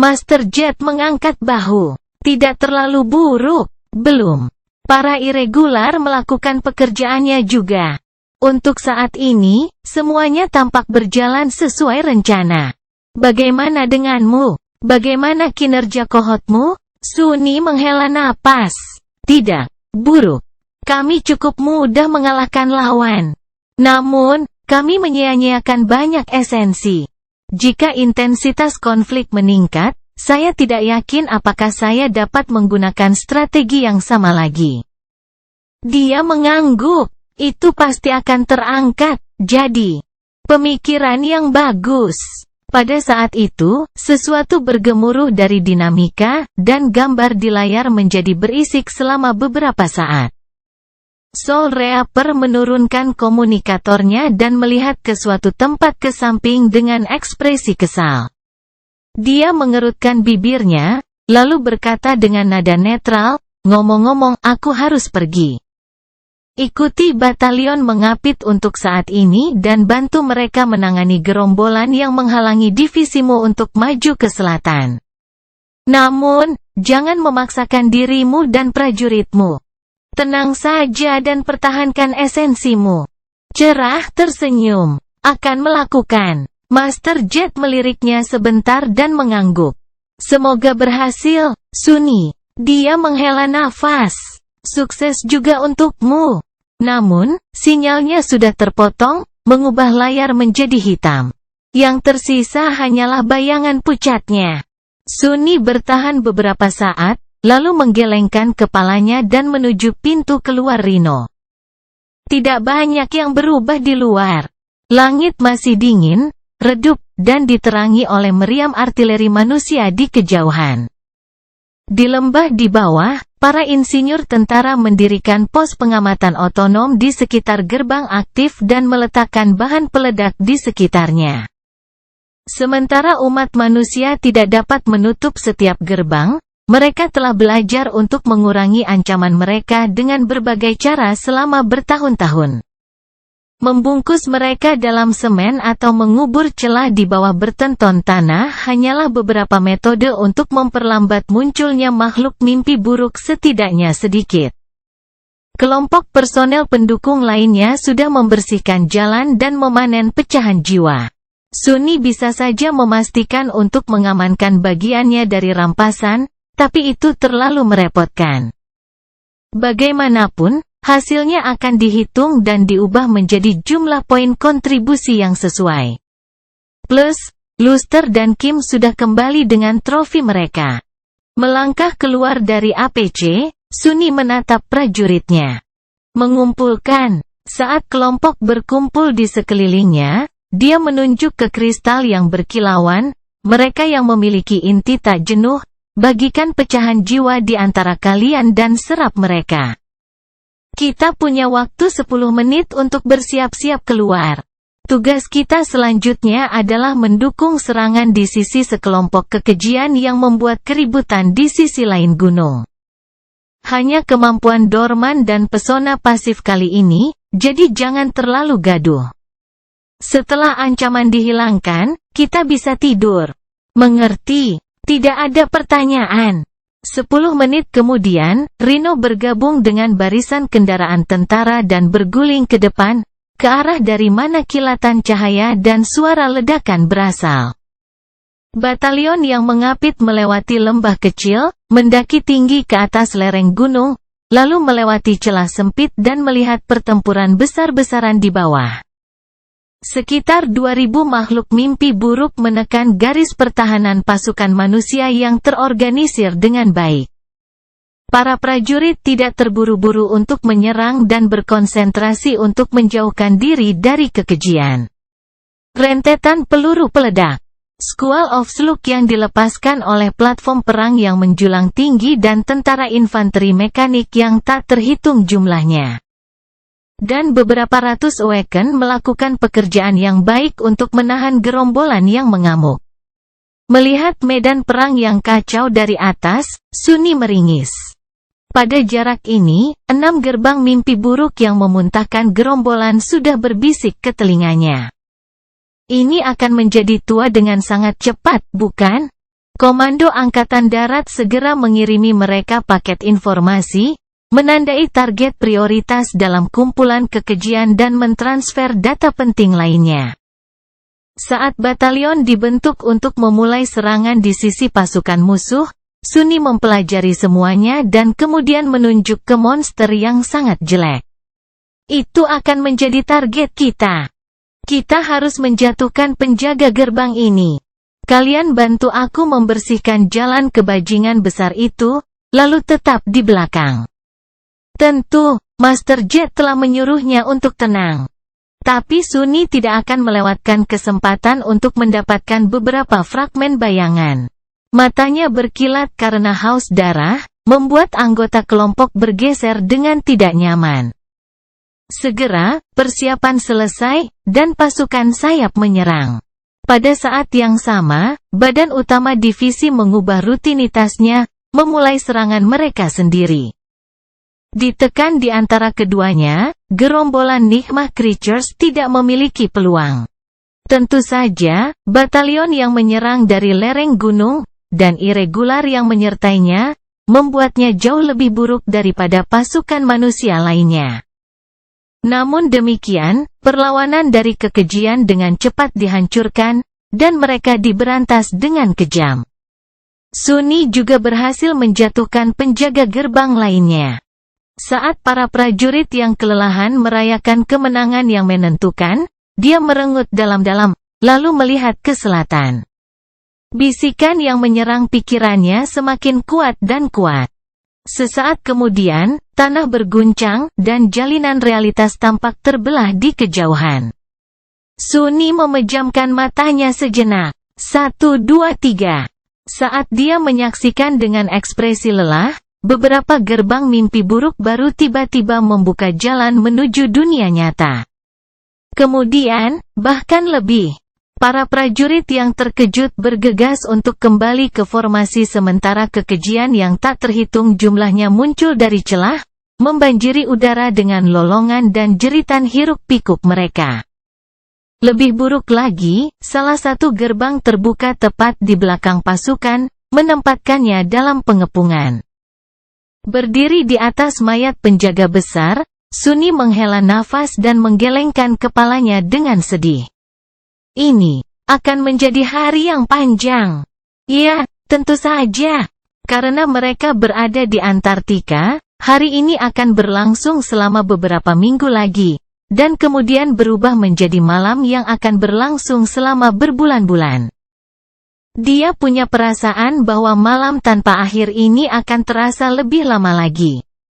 [SPEAKER 1] Master Jet mengangkat bahu. Tidak terlalu buruk, belum. Para irregular melakukan pekerjaannya juga. Untuk saat ini, semuanya tampak berjalan sesuai rencana. Bagaimana denganmu? Bagaimana kinerja kohotmu? Sunny menghela napas. Tidak, buruk. Kami cukup mudah mengalahkan lawan. Namun, kami menyia-nyiakan banyak esensi. Jika intensitas konflik meningkat, saya tidak yakin apakah saya dapat menggunakan strategi yang sama lagi. Dia mengangguk. Itu pasti akan terangkat. Jadi, pemikiran yang bagus. Pada saat itu, sesuatu bergemuruh dari dinamika, dan gambar di layar menjadi berisik selama beberapa saat. Soul Reaper menurunkan komunikatornya dan melihat ke suatu tempat ke samping dengan ekspresi kesal. Dia mengerutkan bibirnya, lalu berkata dengan nada netral, ngomong-ngomong aku harus pergi. Ikuti batalion mengapit untuk saat ini dan bantu mereka menangani gerombolan yang menghalangi divisimu untuk maju ke selatan. Namun, jangan memaksakan dirimu dan prajuritmu. Tenang saja dan pertahankan esensimu. Cerah tersenyum. Akan melakukan. Master Jet meliriknya sebentar dan mengangguk. Semoga berhasil, Sunny. Dia menghela nafas. Sukses juga untukmu. Namun, sinyalnya sudah terpotong, mengubah layar menjadi hitam. Yang tersisa hanyalah bayangan pucatnya. Sunny bertahan beberapa saat, lalu menggelengkan kepalanya dan menuju pintu keluar Rhino. Tidak banyak yang berubah di luar. Langit masih dingin, redup, dan diterangi oleh meriam artileri manusia di kejauhan. Di lembah di bawah, para insinyur tentara mendirikan pos pengamatan otonom di sekitar gerbang aktif dan meletakkan bahan peledak di sekitarnya. Sementara umat manusia tidak dapat menutup setiap gerbang, mereka telah belajar untuk mengurangi ancaman mereka dengan berbagai cara selama bertahun-tahun. Membungkus mereka dalam semen atau mengubur celah di bawah bertenton tanah hanyalah beberapa metode untuk memperlambat munculnya makhluk mimpi buruk setidaknya sedikit. Kelompok personel pendukung lainnya sudah membersihkan jalan dan memanen pecahan jiwa. Sunni bisa saja memastikan untuk mengamankan bagiannya dari rampasan, tapi itu terlalu merepotkan. Bagaimanapun, hasilnya akan dihitung dan diubah menjadi jumlah poin kontribusi yang sesuai. Plus, Luster dan Kim sudah kembali dengan trofi mereka. Melangkah keluar dari APC, Sunni menatap prajuritnya. Mengumpulkan. Saat kelompok berkumpul di sekelilingnya, dia menunjuk ke kristal yang berkilauan, mereka yang memiliki inti tak jenuh, bagikan pecahan jiwa di antara kalian dan serap mereka. Kita punya waktu 10 menit untuk bersiap-siap keluar. Tugas kita selanjutnya adalah mendukung serangan di sisi sekelompok kekejian yang membuat keributan di sisi lain gunung. Hanya kemampuan dorman dan pesona pasif kali ini, jadi jangan terlalu gaduh. Setelah ancaman dihilangkan, kita bisa tidur. Mengerti? Tidak ada pertanyaan. 10 menit kemudian, Rhino bergabung dengan barisan kendaraan tentara dan berguling ke depan, ke arah dari mana kilatan cahaya dan suara ledakan berasal. Batalion yang mengapit melewati lembah kecil, mendaki tinggi ke atas lereng gunung, lalu melewati celah sempit dan melihat pertempuran besar-besaran di bawah. Sekitar 2.000 makhluk mimpi buruk menekan garis pertahanan pasukan manusia yang terorganisir dengan baik. Para prajurit tidak terburu-buru untuk menyerang dan berkonsentrasi untuk menjauhkan diri dari kekejian. Rentetan peluru peledak. Squall of Slug yang dilepaskan oleh platform perang yang menjulang tinggi dan tentara infanteri mekanik yang tak terhitung jumlahnya. Dan beberapa ratus Awaken melakukan pekerjaan yang baik untuk menahan gerombolan yang mengamuk. Melihat medan perang yang kacau dari atas, Sunni meringis. Pada jarak ini, 6 gerbang mimpi buruk yang memuntahkan gerombolan sudah berbisik ke telinganya. Ini akan menjadi tua dengan sangat cepat, bukan? Komando Angkatan Darat segera mengirimi mereka paket informasi, menandai target prioritas dalam kumpulan kekejian dan mentransfer data penting lainnya. Saat batalion dibentuk untuk memulai serangan di sisi pasukan musuh, Sunni mempelajari semuanya dan kemudian menunjuk ke monster yang sangat jelek. Itu akan menjadi target kita. Kita harus menjatuhkan penjaga gerbang ini. Kalian bantu aku membersihkan jalan kebajingan besar itu, lalu tetap di belakang. Tentu, Master Jet telah menyuruhnya untuk tenang. Tapi Sunni tidak akan melewatkan kesempatan untuk mendapatkan beberapa fragmen bayangan. Matanya berkilat karena haus darah, membuat anggota kelompok bergeser dengan tidak nyaman. Segera, persiapan selesai, dan pasukan sayap menyerang. Pada saat yang sama, badan utama divisi mengubah rutinitasnya, memulai serangan mereka sendiri. Ditekan di antara keduanya, gerombolan Nigma Creatures tidak memiliki peluang. Tentu saja, batalion yang menyerang dari lereng gunung, dan irregular yang menyertainya, membuatnya jauh lebih buruk daripada pasukan manusia lainnya. Namun demikian, perlawanan dari kekejian dengan cepat dihancurkan, dan mereka diberantas dengan kejam. Sunni juga berhasil menjatuhkan penjaga gerbang lainnya. Saat para prajurit yang kelelahan merayakan kemenangan yang menentukan, dia merengut dalam-dalam, lalu melihat ke selatan. Bisikan yang menyerang pikirannya semakin kuat dan kuat. Sesaat kemudian, tanah berguncang, dan jalinan realitas tampak terbelah di kejauhan. Sunni memejamkan matanya sejenak. 1, 2, 3. Saat dia menyaksikan dengan ekspresi lelah, beberapa gerbang mimpi buruk baru tiba-tiba membuka jalan menuju dunia nyata. Kemudian, bahkan lebih, para prajurit yang terkejut bergegas untuk kembali ke formasi sementara kekejian yang tak terhitung jumlahnya muncul dari celah, membanjiri udara dengan lolongan dan jeritan hiruk-pikuk mereka. Lebih buruk lagi, salah satu gerbang terbuka tepat di belakang pasukan, menempatkannya dalam pengepungan. Berdiri di atas mayat penjaga besar, Sunni menghela nafas dan menggelengkan kepalanya dengan sedih. Ini akan menjadi hari yang panjang. Ya, tentu saja. Karena mereka berada di Antartika, hari ini akan berlangsung selama beberapa minggu lagi, dan kemudian berubah menjadi malam yang akan berlangsung selama berbulan-bulan. Dia punya perasaan bahwa malam tanpa akhir ini akan terasa lebih lama lagi.